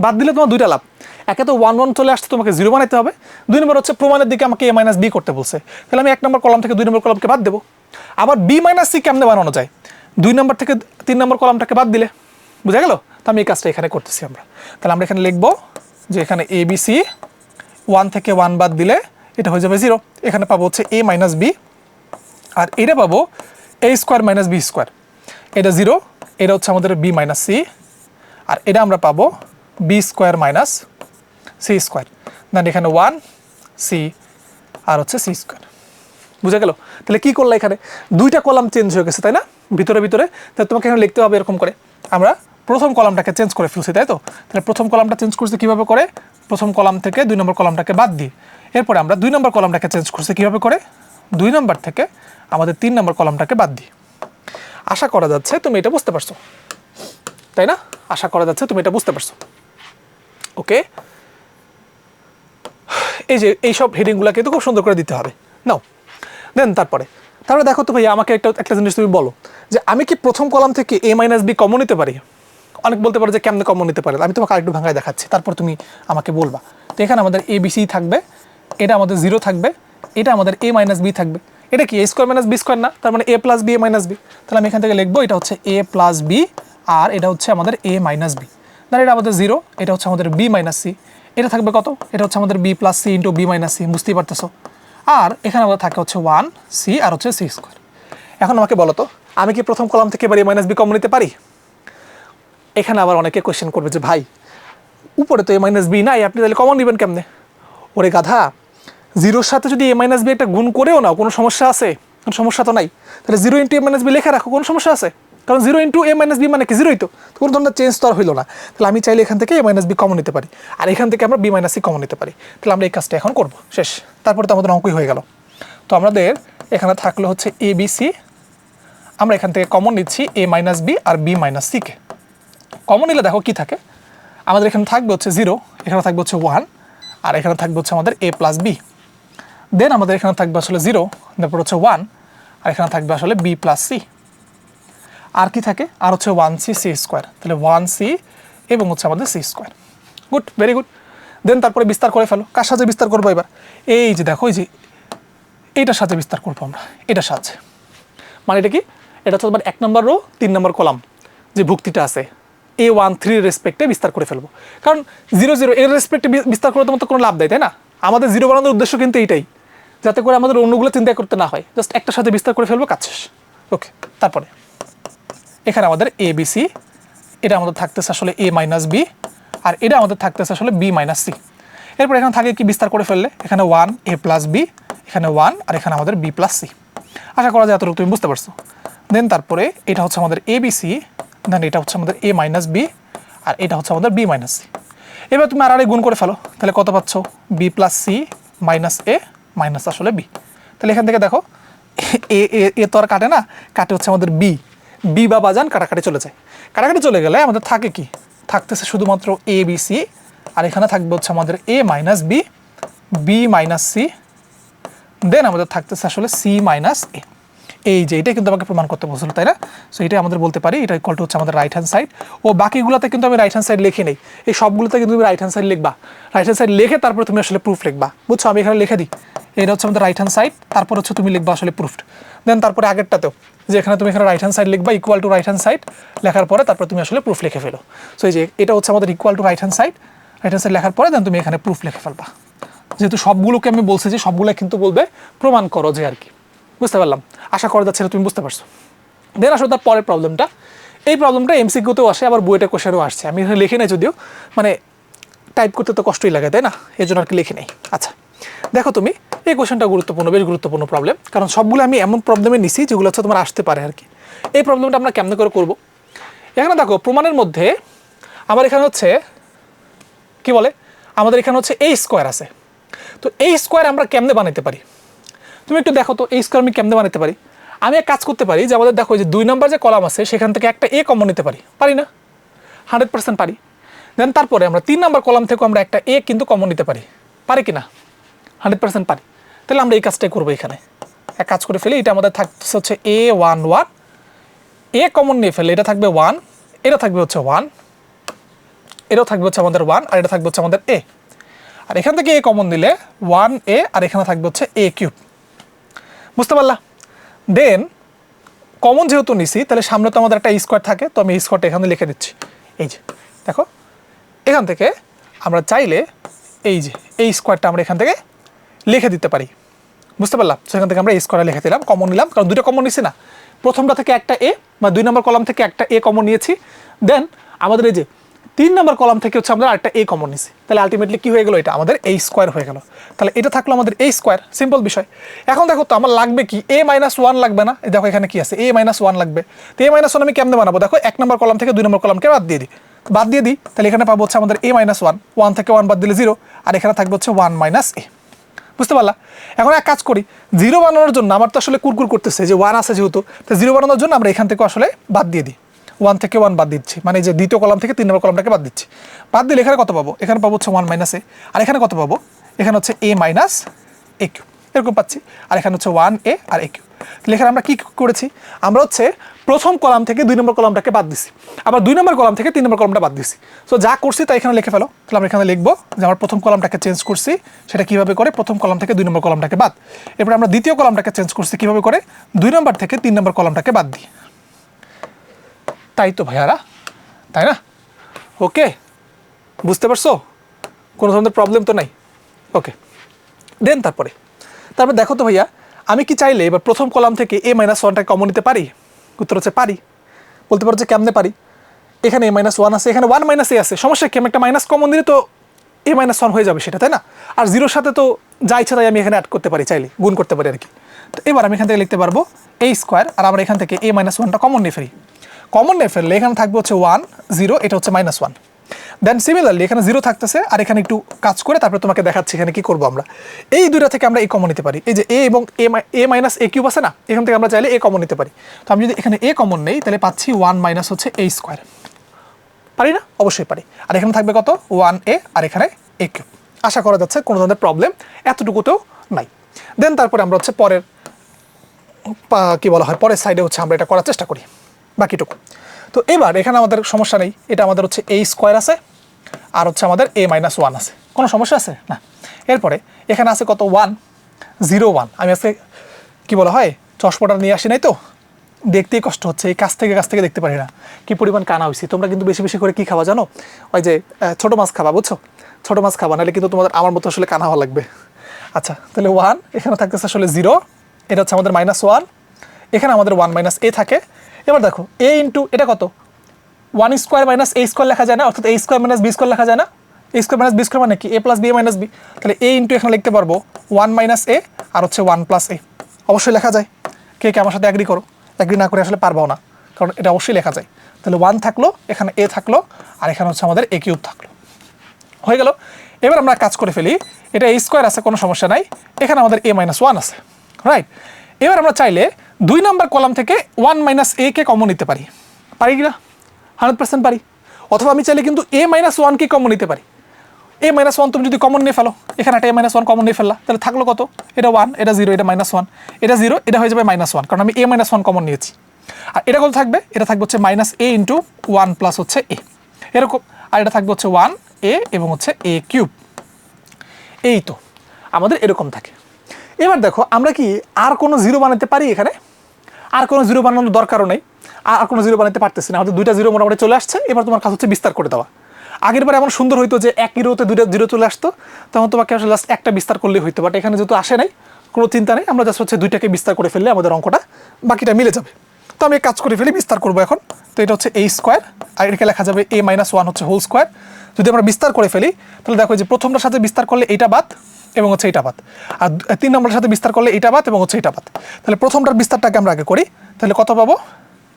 বাদ দিলে তোমার দুইটা লাভ একে তো 1 1 চলে আসছে তোমাকে 0 বানাইতে হবে 2 নম্বর হচ্ছে প্রমাণের দিকে আমাকে a - b করতে বলছে তাহলে আমি 1 নম্বর কলাম থেকে 2 নম্বর কলামকে বাদ দেবো আবার b - c কেমনে বানানো যায় 2 নম্বর থেকে 3 নম্বর কলামটাকে বাদ দিলে বুঝা গেল তো আমি এই কাজটা এখানে করতেছি আমরা তাহলে আমরা এখানে লিখবো যে এখানে a b c 1 থেকে 1 বাদ দিলে এটা হয়ে যাবে 0 এখানে পাবো হচ্ছে a - b আর এটা পাবো a স্কোয়ার - b স্কোয়ার এটা 0 এটা হচ্ছে আমাদের b - c আর এটা আমরা পাবো b square - c square then এখানে 1 c আর হচ্ছে c স্কোয়ার বুঝা গেল তাহলে কি করলে এখানে দুইটা কলাম চেঞ্জ হয়ে গেছে তাই না ভিতরে তাহলে তোমাকে এখানে লিখতে হবে এরকম করে আমরা প্রথম কলামটাকে চেঞ্জ করে ফেলছি তাই তো তাহলে প্রথম কলামটা চেঞ্জ করছি কীভাবে করে প্রথম কলাম থেকে 2 নম্বর কলামটাকে বাদ দিই এরপরে আমরা 2 নম্বর কলামটাকে চেঞ্জ করছি কীভাবে করে 2 নম্বর থেকে আমাদের 3 নম্বর কলামটাকে বাদ দিই আশা করা যাচ্ছে তুমি এটা বুঝতে পারছো তাই না আশা করা যাচ্ছে তুমি এটা বুঝতে পারছো ওকে এই যে এইসব হেডিংগুলোকে তো খুব সুন্দর করে দিতে হবে নাও দেন তারপরে দেখো তো ভাইয়া আমাকে একটা জিনিস তুমি বলো যে আমি কি প্রথম কলাম থেকে a - b কমন নিতে পারি অনেক বলতে পারো যে কেমনে কমন নিতে পারে আমি তোমাকে আরেকটু ভাঙায় দেখাচ্ছি তারপর তুমি আমাকে বলবা তো এখানে আমাদের a b c থাকবে এটা আমাদের 0 থাকবে এটা আমাদের a - b থাকবে এটা কি a স্কোয়ার - b স্কোয়ার না তার মানে a + b a - b তাহলে আমি এখান থেকে লিখবো এটা হচ্ছে a + b আর এটা হচ্ছে আমাদের a - b তাহলে এটা আমাদের 0 এটা হচ্ছে আমাদের b - c এটা থাকবে কত এটা হচ্ছে আমাদের b + c × b - c বুঝতেই পারতেছো আর এখানে আমাদের থাকে হচ্ছে 1 c আর হচ্ছে c স্কোয়ার এখন আমাকে বলো তো আমি কি প্রথম কলাম থেকে এবার a - b কমন নিতে পারি এখানে আবার অনেকে কোয়েশ্চেন করবে যে ভাই উপরে তো a - b নাই আপনি তাহলে কমন নেবেন কেমনে ওরে গাধা 0-র সাথে যদি a - b একটা গুণ করেও নাও কোনো সমস্যা আছে কোনো সমস্যা তো নাই তাহলে 0 × a - b লেখা রাখো কোনো সমস্যা আছে কারণ 0 × a - b মানে কি 0ই তো কোনো ধরনের চেঞ্জ তো আর হইলো না তাহলে আমি চাইলে এখান থেকে a - b কমন নিতে পারি আর এখান থেকে আমরা b - c কমন নিতে পারি তাহলে আমরা এই কাজটা এখন করবো শেষ তারপরে তো আমাদের অঙ্কই হয়ে গেল তো আমাদের এখানে থাকলো হচ্ছে এ বি সি, আমরা এখান থেকে কমন নিচ্ছি এ মাইনাস বি আর বি মাইনাস সিকে। কমন নিলে দেখো কি থাকে, আমাদের এখানে থাকবে হচ্ছে 0, এখানে থাকবে হচ্ছে 1, আর এখানে থাকবে হচ্ছে আমাদের এ প্লাস বি। দেন আমাদের এখানে থাকবে আসলে 0, তারপর হচ্ছে 1, আর এখানে থাকবে আসলে বি প্লাস সি। আর কি থাকে, আর হচ্ছে 1c সি স্কোয়ার, তাহলে 1c এবং হচ্ছে আমাদের C square. Good, very good. Then তারপরে বিস্তার করে ফেলো। কার সাথে বিস্তার করবো এবার? এই যে দেখো, এই যে এইটার সাথে বিস্তার করবো আমরা, এটার সাথে। মানে এটা কি, এটা হচ্ছে তোমার 1 নম্বর রো 3 নম্বর কলাম যে ভুক্তিটা আছে A13 রেসপেক্টে বিস্তার করে ফেলবো। কারণ 0 0 এর রেসপেক্টে বিস্তার করে তোমার তো কোনো লাভ দেয়, তাই না? আমাদের 0 বানানোর উদ্দেশ্য কিন্তু এইটাই, যাতে করে আমাদের অন্যগুলো চিন্তা করতে না হয়, জাস্ট একটার সাথে বিস্তার করে ফেলবো, কাজ শেষ। ওকে, তারপরে এখানে আমাদের এ বি সি, এটা আমাদের থাকতেছে আসলে এ মাইনাস বি, আর এটা আমাদের থাকতেছে আসলে বি মাইনাস সি। এরপর এখানে থাকে কি, বিস্তার করে ফেললে এখানে 1 এ প্লাস বি, এখানে 1, আর এখানে আমাদের বি প্লাস সি। আশা করা যায় এতটুকু তুমি বুঝতে পারছো। দেন তারপরে এটা হচ্ছে আমাদের এ বি সি, দেন এটা হচ্ছে আমাদের এ মাইনাস বি, আর এটা হচ্ছে আমাদের বি মাইনাস সি। এবার তুমি আর গুণ করে ফেলো, তাহলে কত পাচ্ছ, B plus C minus A minus আসলে বি। তাহলে এখান থেকে দেখো এ এ তো আর কাটে না, কাটে হচ্ছে আমাদের বি, বি বা বাজান কাটাকাটি চলে যায়। কাটাকাটি চলে গেলে আমাদের থাকে কি, থাকতেছে শুধুমাত্র এ বি সি, আর এখানে থাকবে হচ্ছে আমাদের A minus B, B minus C, then আমাদের থাকতেছে আসলে সি মাইনাস এ। এই যে এটা কিন্তু আমাকে প্রমাণ করতে বলছিল, তাই না? সো এটা আমাদের বলতে পারি এটা ইকুয়াল টু হচ্ছে আমাদের রাইট হ্যান্ড সাইড। ও বাকিগুলোতে কিন্তু আমি রাইট হ্যান্ড সাইড লিখে নেই, এই সবগুলোতে কিন্তু তুমি রাইট হ্যান্ড সাইড লিখবা। রাইট হ্যান্ড সাইড লিখে তারপরে তুমি আসলে প্রুফ লিখবা, বুঝছো? আমি এখানে লিখে দিই, এটা হচ্ছে আমাদের রাইট হ্যান্ড সাইড, তারপর হচ্ছে তুমি লিখবা আসলে প্রুফড। দেন তারপরে আগেরটাতেও যে এখানে তুমি এখানে রাইট হ্যান্ড সাইড লিখবা, equal to right hand side লেখার পরে তারপর তুমি আসলে প্রুফ লিখে ফেলো। সো এই যে এটা হচ্ছে আমাদের equal to right hand side, right hand side লেখার পরে দেন তুমি এখানে প্রুফ লিখে ফেলবা। যেহেতু সবগুলোকে আমি বলছি যে সবগুলো কিন্তু বলবে প্রমাণ করো যে আর কি, বুঝতে পারলাম? আশা করা যাচ্ছে তুমি বুঝতে পারছো। দেন আসলে তার পরের প্রবলেমটা, এই প্রবলেমটা এমসিকিউতেও আসে, আবার বুয়েটের কোশ্চেনও আসছে। আমি এখানে লিখে নেই যদিও, মানে টাইপ করতে তো কষ্টই লাগে, তাই না? এই জন্য আর কি লিখে নেই। আচ্ছা দেখো তুমি, এই কোশ্চেনটা গুরুত্বপূর্ণ, বেশ গুরুত্বপূর্ণ প্রবলেম, কারণ সবগুলো আমি এমন প্রবলেমে নিছি যেগুলো হচ্ছে তোমার আসতে পারে আর কি। এই প্রবলেমটা আমরা কেমনে করে করবো? এখানে দেখো প্রমাণের মধ্যে আমার এখানে হচ্ছে কি বলে, আমাদের এখানে হচ্ছে এই স্কোয়ার আছে। তো এই স্কোয়ার আমরা কেমনে বানাতে পারি তুমি একটু দেখো তো, এই স্কোয়ার আমি কেমনে বানাতে পারি? আমি এক কাজ করতে পারি যে আমাদের দেখো যে 2 নম্বর যে কলাম আছে সেখান থেকে একটা এ কমন নিতে পারি, পারি না? 100% পারি। দেন তারপরে আমরা 3 নম্বর কলাম থেকে আমরা একটা এ কিন্তু কমন নিতে পারি, পারি কি না? 100% পারি। তাহলে আমরা এই কাজটাই করবো, এখানে এক কাজ করে ফেলি, এটা আমাদের থাকছে হচ্ছে A11, এ কমন নিয়ে ফেলে এটা থাকবে 1, এটা থাকবে হচ্ছে 1, এটাও থাকবে হচ্ছে আমাদের 1, আর এটা থাকবে হচ্ছে আমাদের এ। আর এখান থেকে এ কমন দিলে 1a, আর এখানে থাকবে হচ্ছে এ কিউব। বুঝতে পারলা? দেন কমন যেহেতু নিছি, তাহলে সামনে তো আমাদের একটা স্কোয়ার থাকে, তো আমি এই স্কোয়ারটা এখানে লিখে দিচ্ছি। এই যে দেখো, এখান থেকে আমরা চাইলে এই যে এই স্কোয়ারটা আমরা এখান থেকে লিখে দিতে পারি, বুঝতে পারলাম? সেখান থেকে আমরা এই স্কোয়ারটা লিখে দিলাম, কমন নিলাম, কারণ দুটো কমন নিছি না, প্রথমটা থেকে একটা এ বা 2 নম্বর কলাম থেকে একটা এ কমন নিয়েছি। দেন আমাদের এই যে 3 নম্বর কলাম থেকে হচ্ছে আমরা একটা এ কমন নিছি, তাহলে আলটিমেটলি কি হয়ে গেল, এটা আমাদের এই স্কোয়ার হয়ে গেল। তাহলে এটা থাকলো আমাদের এই স্কোয়ার, সিম্পল বিষয়। এখন দেখো তো আমার লাগবে কি, a-1 লাগবে না? দেখো এখানে কি আছে, a-1 লাগবে। তো a-1 আমি কেমনে বানাবো? দেখো 1 নম্বর কলাম থেকে 2 নম্বর কলামকে বাদ দিয়ে দিই, তাহলে এখানে পাবো হচ্ছে আমাদের a-1, 1 থেকে 1 বাদ দিলে 0, আর এখানে থাকবে হচ্ছে 1 মাইনাস এ। বুঝতে পারলা? এখন এক কাজ করি, 0 বানানোর জন্য আমার তো আসলে কুরকুর করতেছে যে 1 আছে যেহেতু, তো 0 বানানোর জন্য আমরা এখান থেকে আসলে বাদ দিয়ে দিই, 1 থেকে 1 বাদ দিচ্ছি, মানে যে দ্বিতীয় কলাম থেকে 3 নম্বর কলামটাকে বাদ দিচ্ছি। বাদ দিলে এখানে কত পাবো? এখানে পাবো হচ্ছে 1 মাইনাস এ, আর এখানে কত পাবো? এখানে হচ্ছে এ মাইনাস এ কিউব, এরকম পাচ্ছি। আর এখানে হচ্ছে 1a আর এ কিউব। তাহলে এখানে আমরা কি করেছি, আমরা হচ্ছে প্রথম কলাম থেকে 2 নম্বর কলামটাকে বাদ দিছি, আবার 2 নম্বর কলাম থেকে 3 নম্বর কলামটা বাদ দিছি। সো যা করছি তা এখানে লিখে ফেলো। তাহলে আমরা এখানে লিখবো যে আমার প্রথম কলামটাকে চেঞ্জ করছি, সেটা কিভাবে করে, প্রথম কলাম থেকে 2 নম্বর কলামটাকে বাদ। এরপর আমরা দ্বিতীয় কলামটাকে চেঞ্জ করছি কিভাবে করে, 2 নম্বর থেকে 3 নম্বর কলামটাকে বাদ দিই। তাই তো ভাইয়ারা, তাই না? ওকে, বুঝতে পারছো? কোনো ধরনের প্রবলেম তো নাই? ওকে, দেন তারপরে দেখো তো ভাইয়া, আমি কি চাইলে এবার প্রথম কলাম থেকে a-1টাকে কমন নিতে পারি? উত্তর হচ্ছে পারি। বলতে পারো যে কেমনে পারি? এখানে a-1 আছে, এখানে 1 মাইনাস এ আছে, সমস্যা কি? আমি একটা মাইনাস কমন দিলে তো a-1 হয়ে যাবে সেটা, তাই না? আর 0-র সাথে তো যা ইচ্ছা তাই আমি এখানে অ্যাড করতে পারি, চাইলে গুণ করতে পারি আর কি। তো এবার আমি এখান থেকে লিখতে পারবো a স্কোয়ার, আর আমরা এখান থেকে a-1টা কমন নিয়ে ফেলি। কমন নিয়ে ফেললে এখানে থাকবে হচ্ছে 1, 0, এটা হচ্ছে -1। দেন সিমিলারলি এখানে 0 থাকতেছে, আর এখানে একটু কাজ করে তারপরে তোমাকে দেখাচ্ছি এখানে কি করবো আমরা। এই দুইটা থেকে আমরা এ কমন নিতে পারি, এই যে এ এবং এ মাইনাস এ কিউব আছে না, এখান থেকে আমরা চাইলে এ কমন নিতে পারি। তো আমি যদি এখানে এ কমন নেই তাহলে পাচ্ছি 1 মাইনাস হচ্ছে এ স্কোয়ার, পারি না? অবশ্যই পারি। আর এখানে থাকবে কত? 1a, আর এখানে এ কিউব। আশা করা যাচ্ছে কোনো ধরনের প্রবলেম এতটুকুতেও নাই। দেন তারপরে আমরা হচ্ছে পরের কি বলা হয়, পরের সাইডে হচ্ছে আমরা এটা করার চেষ্টা করি বাকিটুকু। তো এবার এখানে আমাদের সমস্যা নেই, এটা আমাদের হচ্ছে এ স্কোয়ার আছে, আর হচ্ছে আমাদের a মাইনাস 1 আছে। কোনো সমস্যা আছে না? এরপরে এখানে আছে কত? 1 0 1। আমি আজকে কি বলা হয় চশমাটা নিয়ে আসি নাই, তো দেখতেই কষ্ট হচ্ছে, এই কাছ থেকে দেখতে পারি না কি পরিমাণ কানা হয়েছি। তোমরা কিন্তু বেশি বেশি করে কি খাবা জানো? ওই যে ছোটো মাছ খাবা, বুঝছো? ছোটো মাছ খাবা, নাহলে কিন্তু তোমাদের আমার মতো আসলে কানা হওয়া লাগবে। আচ্ছা, তাহলে 1 এখানে থাকতেছে আসলে 0, এটা হচ্ছে আমাদের -1, এখানে আমাদের 1 মাইনাস এ থাকে। এবার দেখো এ ইন্টু এটা কত? 1 স্কোয়ার মাইনাস এ স্কোয়ার লেখা যায় না, অর্থাৎ এ স্কোয়ার মাইনাস বি স্কোয়ার লেখা যায় না? এ স্কোয়ার মাইনাস বি স্কোয়ার মানে কি? A plus B minus B. তাহলে এ ইন্টু এখানে লিখতে পারবো 1 মাইনাস এ, আর হচ্ছে 1 প্লাস এ। অবশ্যই লেখা যায়। কে কে আমার সাথে অ্যাগ্রি করো? অ্যাগ্রি না করে আসলে পারবাও না, কারণ এটা অবশ্যই লেখা যায়। তাহলে 1 থাকলো, এখানে এ থাকলো, আর এখানে হচ্ছে আমাদের এ কিউব থাকলো। হয়ে গেল। এবার আমরা কাজ করে ফেলি, এটা এ স্কোয়ার আছে, কোনো সমস্যা নাই, এখানে আমাদের এ মাইনাস 1 আছে, রাইট? এবার আমরা চাইলে 2 নম্বর কলাম থেকে 1 মাইনাস এ কে কমন নিতে পারি, পারি কি না? 100% পারি। অথবা আমি চাইলে কিন্তু এ মাইনাস 1 কে কমন নিতে পারি। এ মাইনাস 1 তুমি যদি কমন নিয়ে ফেলো, এখানে একটা এ মাইনাস 1 কমন নিয়ে ফেললা, তাহলে থাকলো কত? এটা 1, এটা 0, এটা -1, এটা 0, এটা হয়ে যাবে -1, কারণ আমি এ মাইনাস 1 কমন নিয়েছি। আর এটা কত থাকবে? এটা থাকবে হচ্ছে মাইনাস এ ইন্টু 1 প্লাস হচ্ছে এ, এরকম। আর এটা থাকবে হচ্ছে 1 এ এবং হচ্ছে এ কিউব। এই তো আমাদের এরকম থাকে। এবার দেখো আমরা কি আর কোনো 0 বানাতে পারি? এখানে আর কোনো 0 বানানোর দরকারও নেই, আর কোনো 0 বানাতে পারতেছি না, আমাদের 2টা 0 মোটামুটি চলে আসছে। এবার তোমার কাজ হচ্ছে বিস্তার করে দেওয়া। আগের বার এমন সুন্দর হইতো যে একই রোতে 2টা 0 চলে আসতো, তখন তোমাকে আসলে জাস্ট একটা বিস্তার করলেই হইতো। বাট এখানে যেহেতু আসে নাই, কোনো চিন্তা নেই, আমরা জাস্ট হচ্ছে 2টাকে বিস্তার করে ফেললে আমাদের অঙ্কটা বাকিটা মিলে যাবে। তো আমি কাজ করে ফেলি, বিস্তার করবো এখন। তো এটা হচ্ছে এ স্কোয়ার, আর এটাকে লেখা যাবে এ মাইনাস 1 হচ্ছে হোল স্কোয়ার। যদি আমরা বিস্তার করে ফেলি তাহলে দেখো যে প্রথমটার সাথে বিস্তার করলে এইটা বাদ এবং হচ্ছে এইটা বাদ, আর 3 নম্বরের সাথে বিস্তার করলে এইটা বাদ এবং হচ্ছে এইটা বাদ। তাহলে প্রথমটার বিস্তারটাকে আমরা আগে করি, তাহলে কত পাবো?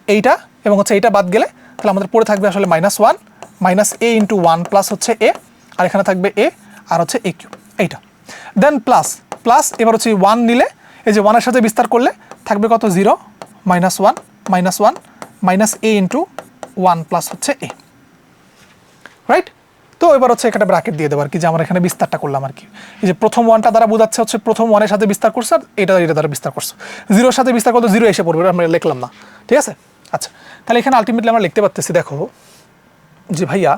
এইটা এবং হচ্ছে এইটা বাদ গেলে তাহলে আমাদের পড়ে থাকবে আসলে -1 মাইনাস এ ইন্টু 1 প্লাস হচ্ছে এ, আর এখানে থাকবে এ আর হচ্ছে এ কিউব, এইটা। দেন প্লাস প্লাস, এবার হচ্ছে 1 নিলে এই যে 1 এর সাথে বিস্তার করলে থাকবে কত? 0 -1 মাইনাস এ ইন্টু 1 প্লাস হচ্ছে এ, রাইট? তো এবার হচ্ছে এখানে ব্র্যাকেট দিয়ে দেবো আর কি, যে আমরা এখানে বিস্তারটা করলাম আর কি। এই যে প্রথম 1টা দ্বারা বোঝাচ্ছে হচ্ছে প্রথম 1 এর সাথে বিস্তার করছে, আর এটা দ্বারা বিস্তার করছে। 0 এর সাথে বিস্তার করলে 0 এসে পড়বে, আমরা লিখলাম না, ঠিক আছে? আচ্ছা, তাহলে এখানে আলটিমেটলি আমরা লিখতে পারতেছি, দেখো যে ভাইয়া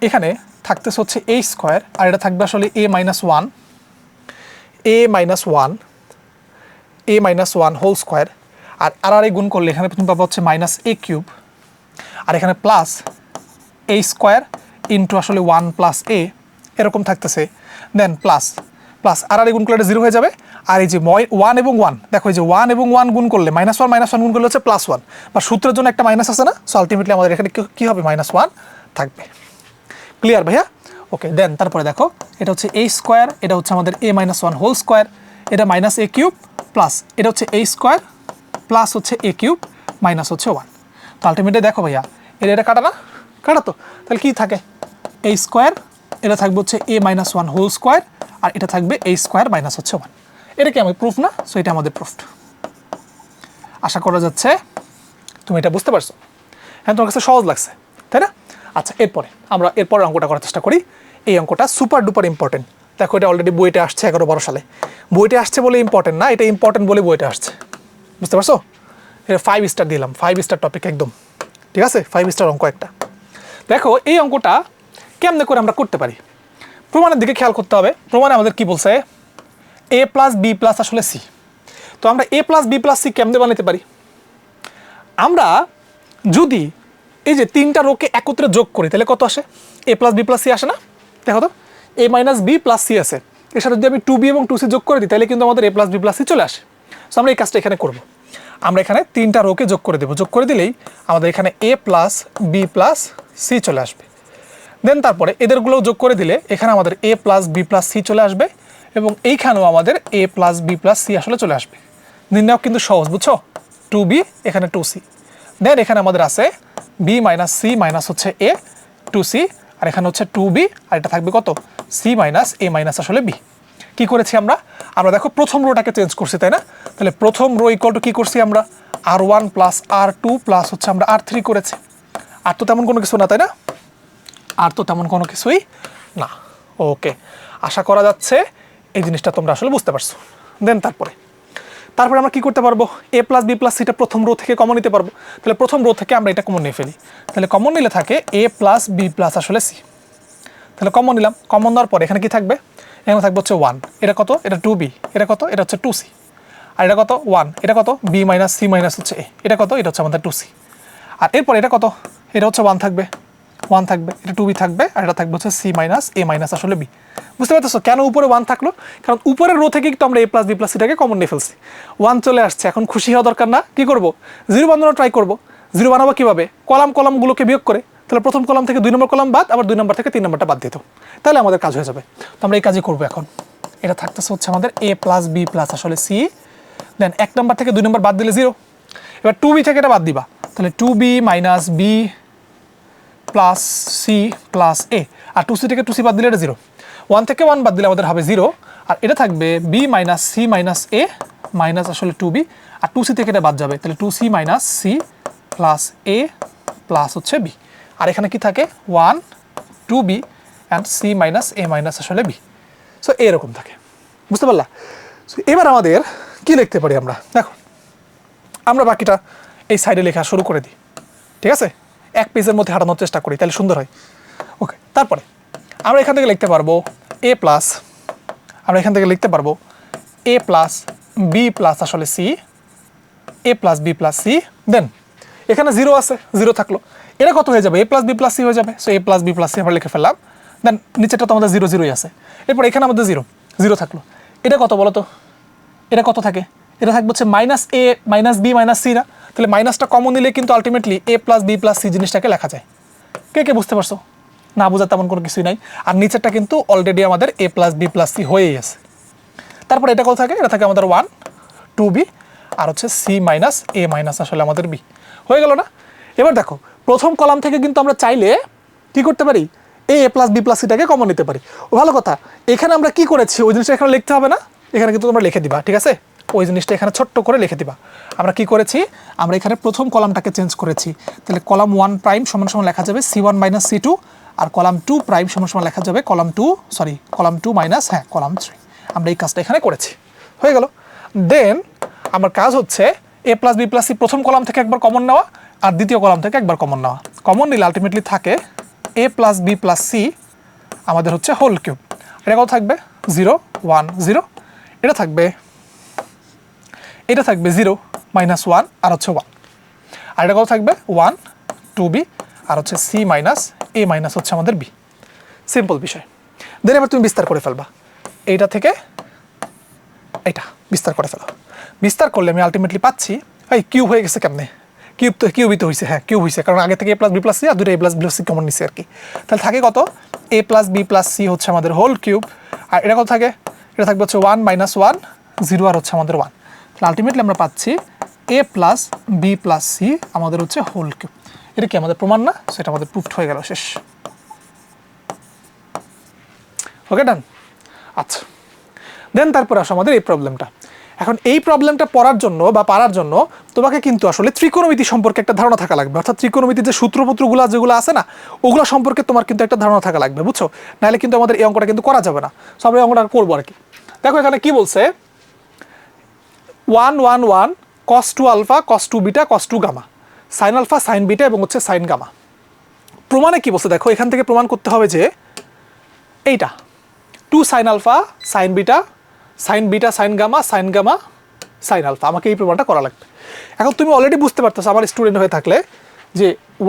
এখানে থাকতেছে হচ্ছে এ স্কোয়ার, আর এটা থাকবে আসলে এ মাইনাস 1 হোল স্কোয়ার, আর আর গুণ করলে এখানে তুমি পাবো হচ্ছে মাইনাস এ কিউব, আর এখানে প্লাস এ স্কোয়ার ইন্টু আসলে 1 প্লাস এ, এরকম থাকতেছে। দেন প্লাস প্লাস আর গুণ করলে এটা 0 হয়ে যাবে। আর এই যে 1 এবং 1, দেখো এই যে 1 এবং 1 গুণ করলে -1 গুণ করলে হচ্ছে +1, বা সূত্রের জন্য একটা মাইনাস আছে না, সো আলটিমেটলি আমাদের এখানে কি হবে? -1 থাকবে। ক্লিয়ার ভাইয়া? ওকে। দেন তারপরে দেখো এটা হচ্ছে এ স্কোয়ার, এটা হচ্ছে আমাদের এ মাইনাস 1 হোল স্কোয়ার, এটা মাইনাস এ কিউব প্লাস এটা হচ্ছে এ স্কোয়ার প্লাস হচ্ছে এ কিউব মাইনাস হচ্ছে 1। তো আলটিমেটলি দেখো ভাইয়া এটা কাটা না, কাটা তো, তাহলে কি থাকে? এ স্কোয়ার, এটা থাকবে হচ্ছে এ মাইনাস 1 হোল স্কোয়ার, আর এটা থাকবে এ স্কোয়ার মাইনাস হচ্ছে 1। এটা কি আমাদের প্রুফ না? সো এটা আমাদের প্রুফ। আশা করা যাচ্ছে তুমি এটা বুঝতে পারছো। হ্যাঁ, তোমার কাছে সহজ লাগছে, তাই না? আচ্ছা, এরপরে আমরা এরপরের অঙ্কটা করার চেষ্টা করি। এই অঙ্কটা সুপার ডুপার ইম্পর্টেন্ট। দেখো এটা অলরেডি বইতে আসছে 11-12 সালে। বইতে আসছে বলে ইম্পর্টেন্ট না, এটা ইম্পর্টেন্ট বলে বইতে আসছে, বুঝতে পারছো? এটা 5 স্টার দিলাম, 5 স্টার টপিক একদম, ঠিক আছে? 5 স্টার অঙ্ক একটা। দেখো এই অঙ্কটা কেমনে করে আমরা করতে পারি, প্রমাণের দিকে খেয়াল করতে হবে। প্রমাণে আমাদের কি বলছে? এ প্লাস বি প্লাস আসলে সি। তো আমরা এ প্লাস বি প্লাস সি কেমনে বানাতে পারি? আমরা যদি এই যে 3টা রোকে একত্রে যোগ করি তাহলে কত আসে? এ প্লাস বি প্লাস সি আসে না? দেখো তো, এ মাইনাস বি প্লাস সি আছে, এর সাথে যদি আমি 2b এবং 2c যোগ করে দিই তাহলে কিন্তু আমাদের এ প্লাস বি প্লাস সি চলে আসে। সো আমরা এই কাজটা এখানে করব। আমরা এখানে 3টা রোকে যোগ করে দেবো, যোগ করে দিলেই আমাদের এখানে এ প্লাস বি প্লাস সি চলে আসবে। দেন তারপরে এদেরগুলোও যোগ করে দিলে এখানে আমাদের এ প্লাস বি প্লাস সি চলে আসবে, এবং এইখানেও আমাদের এ প্লাস বি প্লাস সি আসলে চলে আসবে। নির্ণয় কিন্তু সহজ, বুঝছো? 2b, এখানে 2c। দেন এখানে আমাদের আছে বি মাইনাস সি মাইনাস হচ্ছে এ 2c, আর এখানে হচ্ছে 2b, আর এটা থাকবে কত c মাইনাস a মাইনাস আসলে b। কি করেছি আমরা দেখো প্রথম রোটাকে চেঞ্জ করছি, তাই না? তাহলে প্রথম রো ইকুয়াল টু কি করছি আমরা r1 প্লাস r2 প্লাস হচ্ছে আমরা r3 করেছি। আর তো তেমন কোনো কিছু না, তাই না? আর তো তেমন কোনো কিছুই না। ওকে, আশা করা যাচ্ছে এই জিনিসটা তোমরা আসলে বুঝতে পারছো। দেন তারপরে আমরা কি করতে পারবো, a প্লাস বি প্লাস সিটা প্রথম রো থেকে কমন নিতে পারবো। তাহলে প্রথম রো থেকে আমরা এটা কমন নিয়ে ফেলি। তাহলে কমন নিলে থাকে a প্লাস বি প্লাস আসলে সি। তাহলে কমন নিলাম, কমন দেওয়ার পরে এখানে কি থাকবে, এখানে থাকবে হচ্ছে 1, এটা কত, এটা 2b, এটা কত, এটা হচ্ছে 2c, আর এটা কত 1, এটা কত b মাইনাস সি মাইনাস হচ্ছে a, এটা কত, এটা হচ্ছে আমাদের 2c। আর এরপর এটা কত, এটা হচ্ছে 1 থাকবে, এটা 2b থাকবে, আর এটা থাকবে হচ্ছে c মাইনাস a মাইনাস আসলে b। বুঝতে পারতেছো কেন উপরে 1 থাকলো? কারণ উপরের রো থেকে একটু আমরা a প্লাস বি প্লাস সিটাকে কমন নিয়ে ফেলছি। 1 চলে আসছে, এখন খুশি হওয়া দরকার না? কি করব, 0 বানানোর ট্রাই করব। 0 বানাবো কিভাবে, কলামগুলোকে বিয়োগ করে। তাহলে প্রথম কলাম থেকে 2 নম্বর কলাম বাদ, আবার 2 নম্বর থেকে 3 নম্বরটা বাদ দিত, তাহলে আমাদের কাজ হয়ে যাবে। তো আমরা এই কাজই করবো এখন। এটা থাকতেছে হচ্ছে আমাদের a প্লাস বি প্লাস আসলে c, দেন 1 নম্বর থেকে 2 নম্বর বাদ দিলে 0। এবার 2b থেকে এটা বাদ দিবা, তাহলে 2b minus b plus C plus A, আর 2c থেকে 2c বাদ দিলে এটা 0। 1 থেকে 1 বাদ দিলে আমাদের হবে 0, আর এটা থাকবে b minus C minus A minus আসলে 2b, আর 2c থেকে এটা বাদ যাবে, তাহলে 2c মাইনাস সি প্লাস এ প্লাস হচ্ছে b। আর এখানে কি থাকে 1 2b and c minus a minus আসলে b। সো এরকম থাকে, বুঝতে পারলা? এবার আমাদের কি লিখতে পারি আমরা, দেখো আমরা বাকিটা এই সাইডে লেখা শুরু করে দিই, ঠিক আছে? এক পেজের মধ্যে হাঁটানোর চেষ্টা করি, তাহলে সুন্দর হয়। ওকে, তারপরে আমরা এখান থেকে লিখতে পারবো a প্লাস, আমরা এখান থেকে লিখতে পারবো a প্লাস বি প্লাস আসলে C, a plus B plus C. Then এখানে 0 আছে, 0 থাকলো, এটা কত হয়ে যাবে, a plus B plus C হয়ে যাবে। So a plus B plus C আমরা লিখে ফেললাম। দেন নিচেটা তো আমাদের 0 0ই আছে, এরপর এখানে আমাদের 0 0 থাকলো, এটা কত বলো তো, এটা কত থাকে, এটা থাকবে হচ্ছে minus A minus B minus C না? তাহলে মাইনাসটা কমন নিলে কিন্তু ultimately a plus B plus C জিনিসটাকে লেখা যায়। কে কে বুঝতে পারছো? না বোঝার তেমন কোনো কিছুই নাই। আর নিচেরটা কিন্তু অলরেডি আমাদের a plus B plus C হয়েই আছে। তারপর এটা কত থাকে, এটা থাকে আমাদের 1 2b, আর হচ্ছে c মাইনাস a মাইনাস আসলে আমাদের b। হয়ে গেল না? এবার দেখো প্রথম কলাম থেকে কিন্তু আমরা চাইলে কি করতে পারি, a প্লাস বি প্লাস সিটাকে কমন নিতে পারি। ভালো কথা, এখানে আমরা কি করেছি ওই জিনিসটা এখানে লিখতে হবে না, এখানে কিন্তু তোমরা লিখে দিবা, ঠিক আছে? ওই জিনিসটা এখানে ছোট্ট করে লিখে দিবা। আমরা কি করেছি, আমরা এখানে প্রথম কলামটাকে চেঞ্জ করেছি। তাহলে কলাম 1 প্রাইম সমান সমান লেখা যাবে c1 মাইনাস c2, আর কলাম 2 প্রাইম সমান সমান লেখা যাবে কলাম 2 মাইনাস কলাম 3। আমরা এই কাজটা এখানে করেছি, হয়ে গেল। দেন আমার কাজ হচ্ছে a plus B plus C প্রথম কলাম থেকে একবার কমন নেওয়া, আর দ্বিতীয় কলাম থেকে একবার কমন নেওয়া। কমন নিলে আলটিমেটলি থাকে a plus B plus C আমাদের হচ্ছে হোল কিউব। এটা কত থাকবে 0 1 0, এটা থাকবে 0 মাইনাস 1 আর হচ্ছে 1, আর এটা কত থাকবে 1 2b আর হচ্ছে c মাইনাস a মাইনাস হচ্ছে আমাদের b। সিম্পল বিষয়। দেন এবার তুমি বিস্তার করে ফেলবা, এইটা থেকে এটা বিস্তার করে ফেলো। বিস্তার করলে আমি আলটিমেটলি পাচ্ছি এই কিউব হয়ে গেছে কেমনে, কিউবই তো হয়েছে, কিউব হয়েছে কারণ আগে থেকে a plus B plus C আর দুটো a plus B plus C common নিচ্ছে আর কি। তাহলে থাকে কত a plus B plus C হচ্ছে আমাদের হোল কিউব, আর এটা কত থাকে, এটা থাকবে হচ্ছে 1 মাইনাস 1 0 আর হচ্ছে আমাদের 1। তাহলে আলটিমেটলি আমরা পাচ্ছি a plus B plus C আমাদের হচ্ছে হোল কিউব। এটা কি আমাদের প্রমাণ না? সেটা আমাদের প্রুফড হয়ে গেল, শেষ। ওকে ডান। আচ্ছা, দেন তারপর আসো আমাদের এই প্রবলেমটা। এখন এই প্রবলেমটা পড়ার জন্য বা পারার জন্য তোমাকে কিন্তু আসলে ত্রিকোণমিতি সম্পর্কে একটা ধারণা থাকা লাগবে, অর্থাৎ ত্রিকোণমিতির যে সূত্রপত্রগুলো যেগুলো আছে না ওগুলো সম্পর্কে তোমার কিন্তু একটা ধারণা থাকা লাগবে, বুঝছো? নাহলে কিন্তু আমাদের এই অঙ্কটা কিন্তু করা যাবে না। সব এই অঙ্কটা করবো আর কি। দেখো এখানে কি বলছে, 1 1 1 cos 2 alpha cos 2 beta cos 2 gamma, sine alpha sine beta এবং হচ্ছে সাইন গামা। প্রমাণে কি বলছে দেখো, এখান থেকে প্রমাণ করতে হবে যে এইটা 2 sine alpha sine beta sine gamma sine alpha, আমাকে এই প্রমাণটা করা লাগবে। এখন তুমি অলরেডি বুঝতে পারতেছো আমার স্টুডেন্ট হয়ে থাকলে যে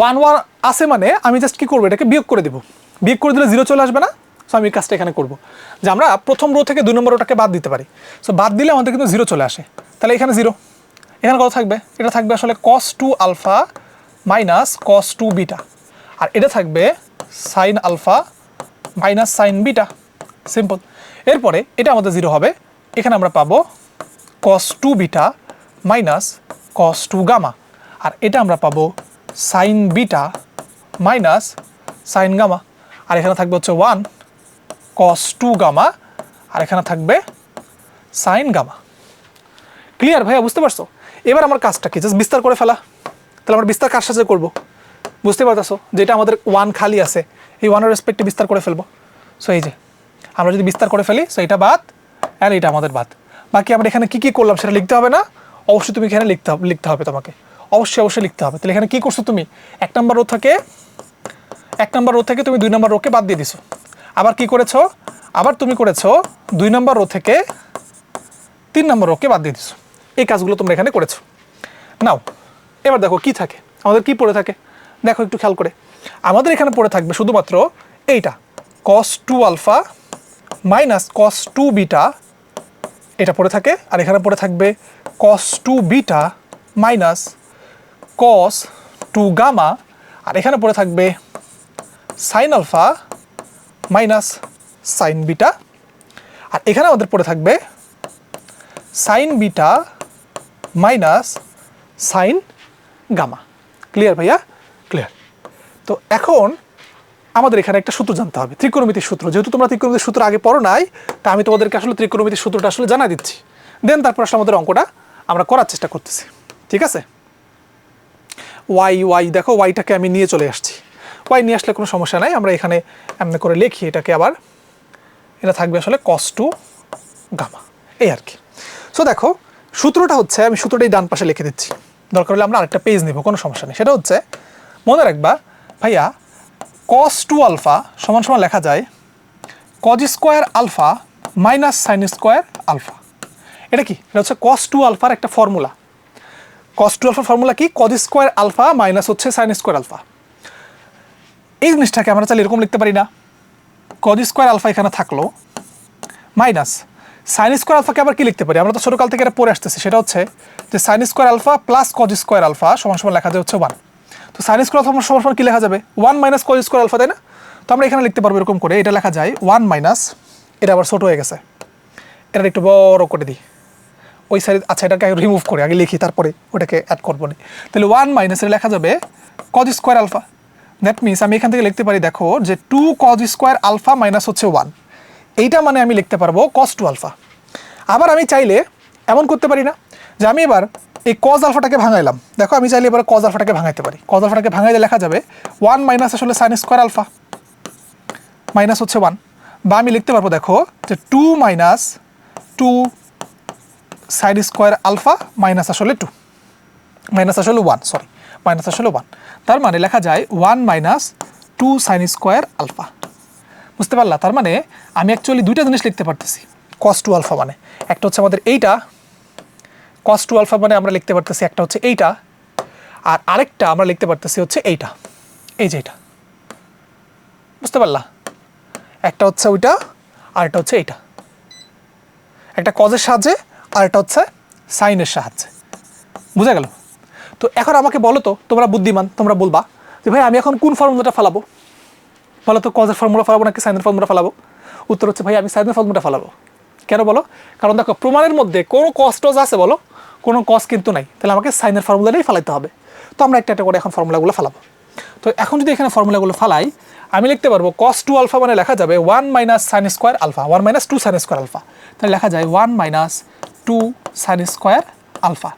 1 1 আছে মানে আমি জাস্ট কি করবো, এটাকে বিয়োগ করে দেবো। বিয়োগ করে দিলে 0 চলে আসবে না? সো আমি এই কাজটা এখানে করবো যে আমরা প্রথম রো থেকে 2 নম্বর রোটাকে বাদ দিতে পারি। সো বাদ দিলে আমাদের কিন্তু 0 চলে আসে। তাহলে এখানে 0, এখানে কত থাকবে, এটা থাকবে আসলে cos 2 alpha minus cos 2 beta, আর এটা থাকবে sine alpha minus sine beta. Simple. এরপরে এটা আমাদের 0 হবে, এখানে আমরা পাবো cos 2 beta minus cos 2 gamma, আর এটা আমরা পাবো sine beta minus sine gamma. আর এখানে থাকবে হচ্ছে 1 cos 2 গামা, আর এখানে থাকবে সাইন গামা। ক্লিয়ার ভাইয়া, বুঝতে পারছো? এবার আমার কাজটা কি, জাস্ট বিস্তার করে ফেলা। তাহলে আমরা বিস্তার কার সাথে করবো বুঝতে পারতেছো? যেটা আমাদের 1 খালি আছে, এই 1 এর রেসপেক্টে বিস্তার করে ফেলবো। সো এই যে আমরা যদি বিস্তার করে ফেলি, সো এটা বাদ আর এটা আমাদের বাদ। বাকি আমরা এখানে কি কি করলাম সেটা লিখতে হবে না? অবশ্যই তুমি এখানে লিখতে হবে তোমাকে, অবশ্যই লিখতে হবে। তাহলে এখানে কি করছো তুমি? 1 নম্বর রো থেকে তুমি 2 নম্বর রোকে বাদ দিয়ে দিছো। আবার কি করেছো? আবার তুমি করেছো 2 নম্বর রো থেকে 3 নম্বর রোকে বাদ দিয়ে দিছো। এই কাজগুলো তোমরা এখানে করেছো। নাও এবার দেখো কি থাকে, আমাদের কি পড়ে থাকে দেখো একটু খেয়াল করে। আমাদের এখানে পড়ে থাকবে শুধুমাত্র এইটা cos 2 alpha minus cos 2 beta, এটা পড়ে থাকে। আর এখানে পড়ে থাকবে cos 2 beta minus cos 2 gamma, আর এখানে পড়ে থাকবে sine alpha minus sine beta, আর এখানে আমাদের পড়ে থাকবে sine beta minus sine gamma. Clear ভাইয়া? ক্লিয়ার। তো এখন আমাদের এখানে একটা সূত্র জানতে হবে, ত্রিকোণমিতির সূত্র। যেহেতু তোমরা ত্রিকোণমিতির সূত্র আগে পড়ো নাই, তা আমি তোমাদেরকে আসলে ত্রিকোণমিতির সূত্রটা আসলে জানা দিচ্ছি। দেন তারপর আসলে আমাদের অঙ্কটা আমরা করার চেষ্টা করতেছি। ঠিক আছে? ওয়াই দেখো, ওয়াইটাকে আমি নিয়ে চলে আসছি। ওয়াই নিয়ে আসলে কোনো সমস্যা নাই, আমরা এখানে এমনি করে লিখি এটাকে। আবার এটা থাকবে আসলে cos 2 গামা, এই আর কি। সো দেখো সূত্রটা হচ্ছে, আমি সূত্রটাই ডান পাশে লিখে দিচ্ছি, দরকার হলে আমরা আরেকটা পেজ নেব, কোনো সমস্যা নেই। সেটা হচ্ছে, মনে রাখবা ভাইয়া, cos 2 আলফা সমান সমান লেখা যায় cos square alpha minus sine square alpha. এটা কি? এটা হচ্ছে cos 2 আলফার একটা ফর্মুলা। cos 2 আলফার ফর্মুলা কি? cos স্কোয়ার আলফা মাইনাস হচ্ছে সাইন স্কোয়ার আলফা। এই জিনিসটাকে আমরা চাইলে এরকম লিখতে পারি না, cos স্কোয়ার আলফা এখানে থাকলো মাইনাস সাইন স্কোয়ার আলফাকে আবার কি লিখতে পারি? আমরা তো ছোটকাল থেকে এটা পড়ে আসতেছি, সেটা হচ্ছে যে sine square alpha plus cos square alpha সমান সমান লেখা যায় হচ্ছে 1। তো সাইন স্কোয়ার আলফা সমান সমান কি লেখা যাবে? 1 মাইনাস cos স্কোয়ার আলফা, তাই না? তো আমরা এখানে লিখতে পারবো এরকম করে, এটা লেখা যায় 1 মাইনাস, এটা আবার ছোট হয়ে গেছে, এটা একটু বড় করে দিই ওই সাইড। আচ্ছা, এটাকে রিমুভ করে আগে লিখি, তারপরে ওটাকে অ্যাড করবো না। তাহলে 1 মাইনাস এটা লেখা যাবে cos square alpha. That means আমি এখান থেকে লিখতে পারি, দেখো যে 2 cos স্কোয়ার আলফা মাইনাস হচ্ছে 1, এইটা মানে আমি লিখতে পারবো cos 2 আলফা। আবার আমি চাইলে এমন করতে পারি না যে আমি এবার এই cos আলফাটাকে ভাঙাইলাম। দেখো আমি চাইলে এবার cos আলফাটাকে ভাঙাইতে পারি। cos আলফাটাকে ভাঙাইলে লেখা যাবে 1 মাইনাস আসলে সাইন স্কোয়ার আলফা মাইনাস হচ্ছে 1, বা আমি লিখতে পারবো দেখো যে 2 minus 2 sine square alpha minus আসলে 2 মাইনাস আসলে 1, সরি মাইনাস আসলে 1। তার মানে লেখা যায় 1 মাইনাস 2 সাইন স্কোয়ার আলফা। বুঝতে পারলা? তার মানে আমি অ্যাকচুয়ালি দুইটা জিনিস লিখতে পারতেছি cos 2 আলফা মানে, একটা হচ্ছে আমাদের এইটা cos 2 আলফা মানে আমরা লিখতে পারতেছি একটা হচ্ছে এইটা, আর আরেকটা আমরা লিখতে পারতেছি হচ্ছে এইটা, এই যে এটা। বুঝতে পারলা? একটা হচ্ছে ওইটা আর একটা হচ্ছে এইটা, একটা কজের সাহায্যে আর একটা হচ্ছে সাইনের সাহায্যে। বুঝা গেল? তো এখন আমাকে বলো তো, তোমরা বুদ্ধিমান, তোমরা বলবা যে ভাই আমি এখন কোন ফর্মুলাটা ফালাবো? বলো তো, কজের ফর্মুলা ফালাবো নাকি সাইনের ফর্মুলা ফালাবো? উত্তর হচ্ছে ভাই আমি সাইনের ফর্মুলাটা ফালাবো। কেন বলো? কারণ দেখো প্রমাণের মধ্যে কোনো কস টস আছে বলো? কোনো কস কিন্তু নাই, তাহলে আমাকে সাইনের ফর্মুলাটাই ফালাইতে হবে। তো আমরা একটা একটা করে এখন ফর্মুলাগুলো ফালাবো। তো এখন যদি এখানে ফর্মুলাগুলো ফালাই, আমি লিখতে পারবো cos 2 আলফা মানে লেখা যাবে 1 minus sine square alpha, 1 minus 2 sine square alpha, তাহলে লেখা যায় 1 মাইনাস 2 সাইন স্কোয়ার আলফা।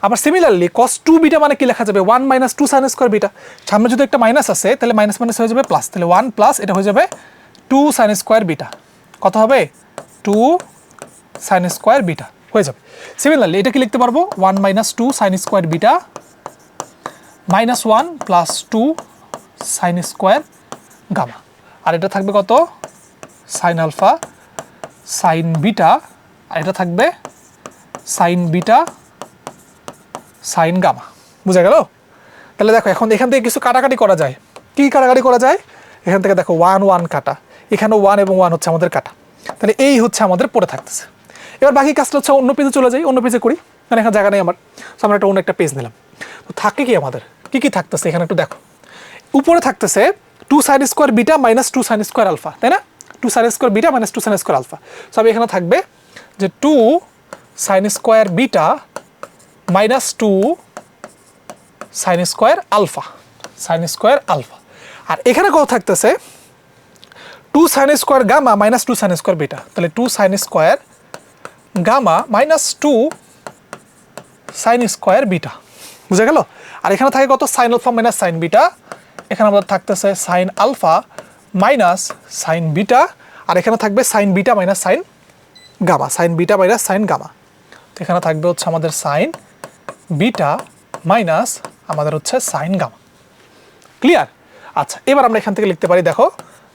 আবার সিমিলারলি cos 2 বিটা মানে কি লেখা যাবে? 1 মাইনাস 2 সাইন স্কোয়ার বিটা। সামনে যদি একটা মাইনাস আছে তাহলে মাইনাস মাইনাস হয়ে যাবে প্লাস, তাহলে 1 প্লাস এটা হয়ে যাবে 2 সাইন স্কোয়ার বিটা। কত হবে? 2 সাইন স্কোয়ার বিটা হয়ে যাবে। সিমিলারলি এটা কি লিখতে পারবো? 1 minus 2 sine square beta minus 1 plus 2 sine square gamma, আর এটা থাকবে কত? সাইন আলফা সাইন বিটা, আর এটা থাকবে সাইন বিটা সাইন গামা। বুঝা গেল? তাহলে দেখো এখন এখান থেকে কিছু কাটাকাটি করা যায়। কি কাটাকাটি করা যায়? এখান থেকে দেখো 1 1 কাটা, এখানেও 1 এবং 1 হচ্ছে আমাদের কাটা, তাহলে এই হচ্ছে আমাদের পড়ে থাকতেছে। এবার বাকি কাজটা হচ্ছে অন্য পেজে চলে যাই, অন্য পেজে করি, মানে এখানে জায়গা নেই আমার। সো আমরা একটা অন্য একটা পেজ নিলাম। তো থাকে কি আমাদের, কি কি থাকতেছে এখানে একটু দেখো। উপরে থাকতেছে 2 sine square beta minus 2 sine square alpha, তাই না? 2 sine square beta minus 2 sine square alpha. সব এখানে থাকবে যে 2 sine square beta minus 2 sine square alpha, sine square alpha. আর এখানে কত থাকতেছে? 2 sine square gamma minus 2 sine square beta, তাহলে 2 sine square gamma minus 2 sine square beta, বুঝা গেল? আর এখানে থাকে কত? Sine alpha minus sine beta, এখানে আমাদের থাকতেছে sine alpha minus sine beta, আর এখানে থাকবে sine beta minus sine gamma, sine beta minus sine gamma. তো এখানে থাকবে হচ্ছে আমাদের সাইন বিটা মাইনাস আমাদের হচ্ছে সাইন গামা। ক্লিয়ার? আচ্ছা, এবার আমরা এখান থেকে লিখতে পারি, দেখো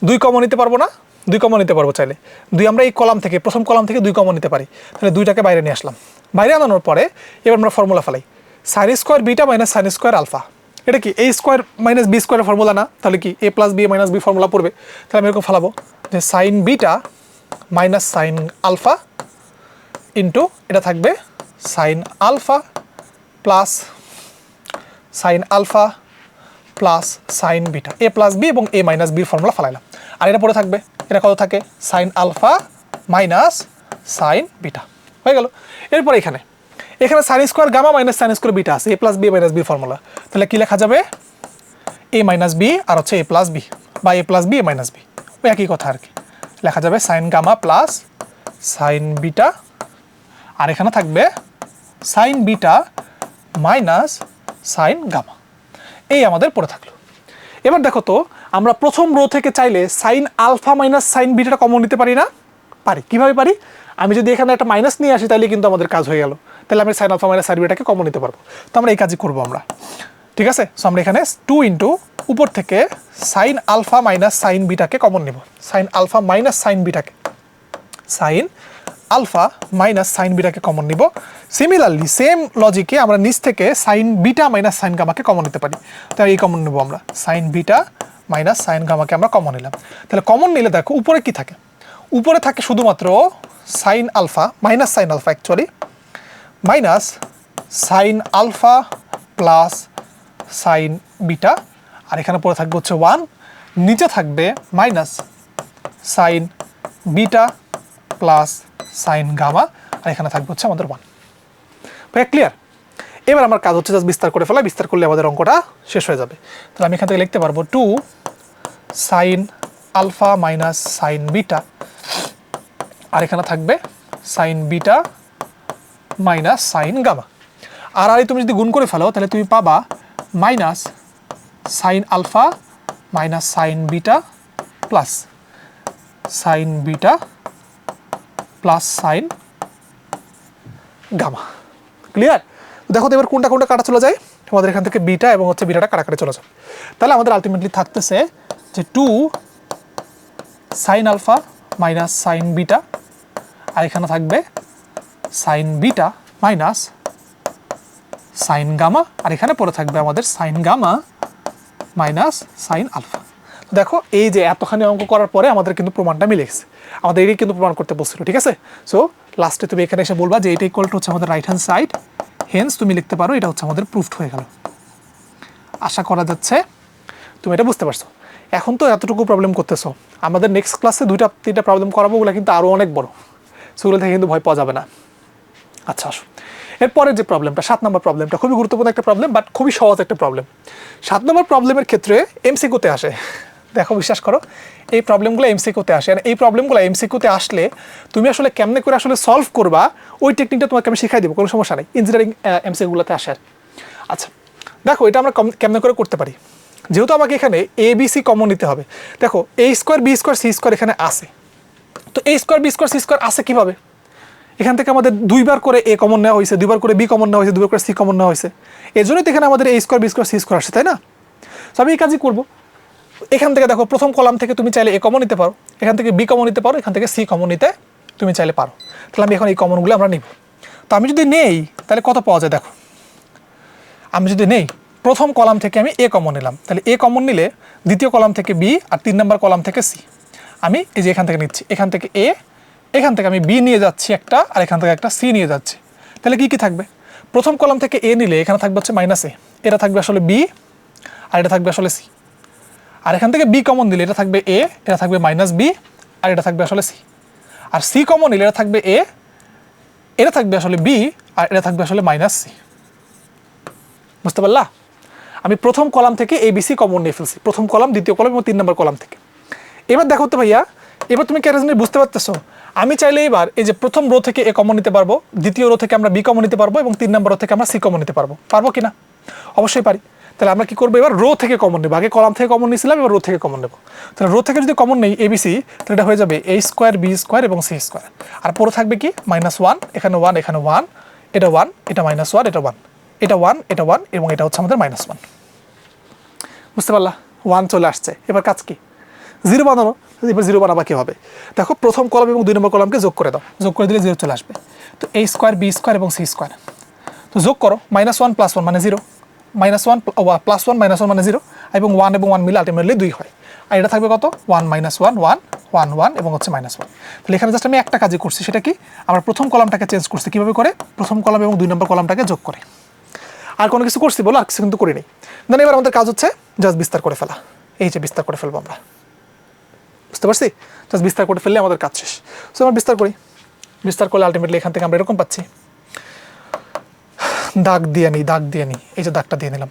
2 কমন নিতে পারবো না? 2 কমন নিতে পারবো চাইলে। 2 আমরা এই কলাম থেকে, প্রথম কলাম থেকে 2 কমন নিতে পারি, তাহলে 2টাকে বাইরে নিয়ে আসলাম। বাইরে আনানোর পরে এবার আমরা ফর্মুলা ফেলাই, sine square beta minus sine square alpha. এটা কি এ স্কোয়ার মাইনাস বি স্কোয়ারের ফর্মুলা না? তাহলে কি A plus B minus B formula পড়বে। তাহলে আমি এরকম ফেলাবো যে sine beta minus sine alpha into এটা থাকবে sine alpha plus sine alpha plus sine beta, A plus B এবং এ মাইনাস বির ফর্মুলা ফেলাইলাম। আর এটা পরে থাকবে, এটা কত থাকে? Sine alpha minus sine beta, হয়ে গেল। এরপর এখানে sine square gamma minus sine square beta আছে, A plus B minus B formula. তাহলে কি লেখা যাবে? এ মাইনাস বি আর হচ্ছে এ প্লাস বি, বা A plus B A minus B, ওই একই কথা আর কি। লেখা যাবে sine gamma plus sine beta, আর এখানে থাকবে sine beta minus sine gamma. এই আমাদের পড়ে থাকলো। এবার দেখো তো, আমরা প্রথম রো থেকে চাইলে সাইন আলফা মাইনাস সাইন বিটাটা কমন নিতে পারি না? পারি। কিভাবে পারি? আমি যদি এখানে একটা মাইনাস নিয়ে আসি তাহলে কিন্তু আমাদের কাজ হয়ে গেল, তাহলে আমি সাইন আলফা মাইনাস সাইন বিটাকে কমন নিতে পারবো। তো আমরা এই কাজই করবো আমরা, ঠিক আছে? সো আমরা এখানে 2 ইন্টু উপর থেকে সাইন আলফা মাইনাস সাইন বিটাকে কমন নেব, সাইন আলফা মাইনাস সাইন বিটাকে, সাইন আলফা মাইনাস সাইন বিটাকে কমন নিব। সিমিলারলি সেম লজিকে আমরা নিচ থেকে সাইন বিটা মাইনাস সাইন গামাকে কমন নিতে পারি, তাহলে এই কমন নেব আমরা, সাইন বিটা মাইনাস সাইন গামাকে আমরা কমন নিলাম। তাহলে কমন নিলে দেখো উপরে কি থাকে? উপরে থাকে শুধুমাত্র sine alpha minus sine alpha actually, minus sine alpha plus sine beta, আর এখানে পরে থাকবে হচ্ছে 1, নিচে থাকবে minus sine beta plus sine gamma, আর এখানে থাকবে হচ্ছে আমাদের 1। ভাই ক্লিয়ার? এবার আমার কাজ হচ্ছে জাস্ট বিস্তার করে ফেলা, বিস্তার করলে আমাদের অঙ্কটা শেষ হয়ে যাবে। তাহলে আমি এখান থেকে লিখতে পারবো 2 sine alpha minus sine beta, আর এখানে থাকবে sine beta minus sine gamma. আর তুমি যদি গুণ করে ফেলো তাহলে তুমি পাবা minus sine alpha minus sine beta plus sine beta plus sine gamma. Clear? দেখো তো এবার কোনটা কোনটা কাটা চলে যায়, আমাদের এখান থেকে বিটা এবং হচ্ছে বিটাটা কাটাকাটি চলে যায়। তাহলে আমাদের আলটিমেটলি থাকতেছে যে 2 sine alpha minus sine beta, আর এখানে থাকবে sine beta minus sine gamma, আর এখানে পরে থাকবে আমাদের sine gamma minus sine alpha. দেখো এই যে এতখানি অঙ্ক করার পরে আমাদের কিন্তু প্রমাণটা মিলে গেছে, আমাদের এটাই কিন্তু প্রমাণ করতে বলছিল, ঠিক আছে? সো লাস্টে তুমি এখানে এসে বলবা যে এটা ইকুয়াল টু হচ্ছে আমাদের রাইট হ্যান্ড সাইড, হেন্স তুমি লিখতে পারো এটা হচ্ছে আমাদের প্রুফড হয়ে গেল। আশা করা যাচ্ছে তুমি এটা বুঝতে পারছো। এখন তো এতটুকু প্রবলেম করতেছো, আমাদের নেক্সট ক্লাসে 2-3টা প্রবলেম করাবো, ওগুলো কিন্তু আরও অনেক বড়, সেগুলো থেকে কিন্তু ভয় পাওয়া যাবে না। আচ্ছা আসো, এরপরে যে প্রবলেমটা 7 নম্বর প্রবলেমটা খুবই গুরুত্বপূর্ণ একটা প্রবলেম, বাট খুবই সহজ একটা প্রবলেম। 7 নম্বর প্রবলেমের ক্ষেত্রে এমসিকিউতে আসে। দেখো বিশ্বাস করো, এই প্রবলেমগুলো এমসিকিউতে আসে, আর এই প্রবলেমগুলো এমসিকিউতে আসলে তুমি আসলে কেমনে করে আসলে সলভ করবা ওই টেকনিকটা তোমাকে আমি শিখাই দেবো, কোনো সমস্যা নেই, ইঞ্জিনিয়ারিং এমসিকিউগুলোতে আসে আর। আচ্ছা দেখো এটা আমরা কেমনে করে করতে পারি, যেহেতু আমাকে এখানে এ বি সি কমন নিতে হবে। দেখো A square B square C square এখানে আসে, তো A square B square C square আসে কীভাবে? এখান থেকে আমাদের 2বার করে এ কমন নেওয়া হয়েছে, 2বার করে বি কমন নেওয়া হয়েছে, 2বার করে সি কমন নেওয়া হয়েছে, এর জন্যই তো এখানে আমাদের A square B square C square আসে, তাই না? তো আমি এই কাজই করবো। এখান থেকে দেখো প্রথম কলাম থেকে তুমি চাইলে এ কমন নিতে পারো, এখান থেকে বি কমন নিতে পারো, এখান থেকে সি কমন নিতে তুমি চাইলে পারো। তাহলে আমি এখন এই কমনগুলো আমরা নিব। তো আমি যদি নেই তাহলে কত পাওয়া যায় দেখো, আমি যদি নেই প্রথম কলাম থেকে আমি এ কমন নিলাম, তাহলে এ কমন নিলে দ্বিতীয় কলাম থেকে বি আর 3 নম্বর কলাম থেকে সি, আমি এই যে এখান থেকে নিচ্ছি, এখান থেকে এ, এখান থেকে আমি বি নিয়ে যাচ্ছি একটা, আর এখান থেকে একটা সি নিয়ে যাচ্ছি। তাহলে কি কি থাকবে? প্রথম কলাম থেকে এ নিলে এখানে থাকবে হচ্ছে মাইনাস এ, এটা থাকবে আসলে বি, আর এটা থাকবে আসলে সি। আর এখান থেকে বি কমন দিলে এটা থাকবে এ, এটা থাকবে মাইনাস বি, আর এটা থাকবে আসলে সি। আর সি কমন নিলে এটা থাকবে এ, এটা থাকবে আসলে বি, আর এটা থাকবে আসলে মাইনাস সি। বুঝতে পারলা? আমি প্রথম কলাম থেকে এ বি সি কমন নিয়ে ফেলছি, প্রথম কলাম, দ্বিতীয় কলাম এবং 3 নম্বর কলাম থেকে। এবার দেখো তো ভাইয়া, এবার তুমি কেন জিনিস বুঝতে পারতেছো, আমি চাইলে এবার এই যে প্রথম রো থেকে এ কমন নিতে পারবো, দ্বিতীয় রো থেকে আমরা বি কমন নিতে পারবো এবং 3 নম্বর রো থেকে আমরা সি কমন নিতে পারবো। পারবো কিনা? অবশ্যই পারি। তাহলে আমরা কি করবো, এবার রো থেকে কমন নেবো। আগে কলাম থেকে কমন নিয়েছিলাম, এবার রো থেকে কমন নেবো। তাহলে রো থেকে যদি কমন নেই এবিসি, তাহলে এটা হয়ে যাবে এ স্কোয়ার বি স্কোয়ার এবং সি স্কোয়ার। আর পুরো থাকবে কি -1, এখানে 1, এখানে 1, এটা 1, এটা -1, এটা 1, এটা 1, এটা 1 এবং এটা হচ্ছে আমাদের -1। বুঝতে পারলা? 1 চলে আসছে। এবার কাজ কি? 0 বানানো। এবার 0 বানাবা কী হবে? দেখো প্রথম কলাম এবং 2 নম্বর কলামকে যোগ করে দাও, যোগ করে দিলে 0 চলে আসবে। তো এ স্কোয়ার বি স্কোয়ার এবং সি স্কোয়ার, তো যোগ করো, -1 + 1 মানে 0, -1 + 1 -1 মানে 0 এবং 1 এবং 1 মিলে আলটিমেটলি 2 হয়। আর এটা থাকবে কত? 1 - 1 1 1 1 এবং হচ্ছে -1। তাহলে এখানে জাস্ট আমি একটা কাজই করছি, সেটা কি, আমরা প্রথম কলামটাকে চেঞ্জ করছি। কীভাবে করে? প্রথম কলাম এবং 2 নম্বর কলামটাকে যোগ করে। আর কোনো কিছু করছি বলো? আর কিছু কিন্তু করি নাই। দেন এবার আমাদের কাজ হচ্ছে জাস্ট বিস্তার করে ফেলা। এই যে বিস্তার করে ফেলবো আমরা, বুঝতে পারছি? জাস্ট বিস্তার করে ফেললে আমাদের কাজ শেষ। সো আমরা বিস্তার করি, বিস্তার করলে আলটিমেটলি এখান থেকে আমরা এরকম পাচ্ছি। দাগ দিয়ে নিই, দাগ দিয়ে নিই, এই যে দাগটা দিয়ে নিলাম।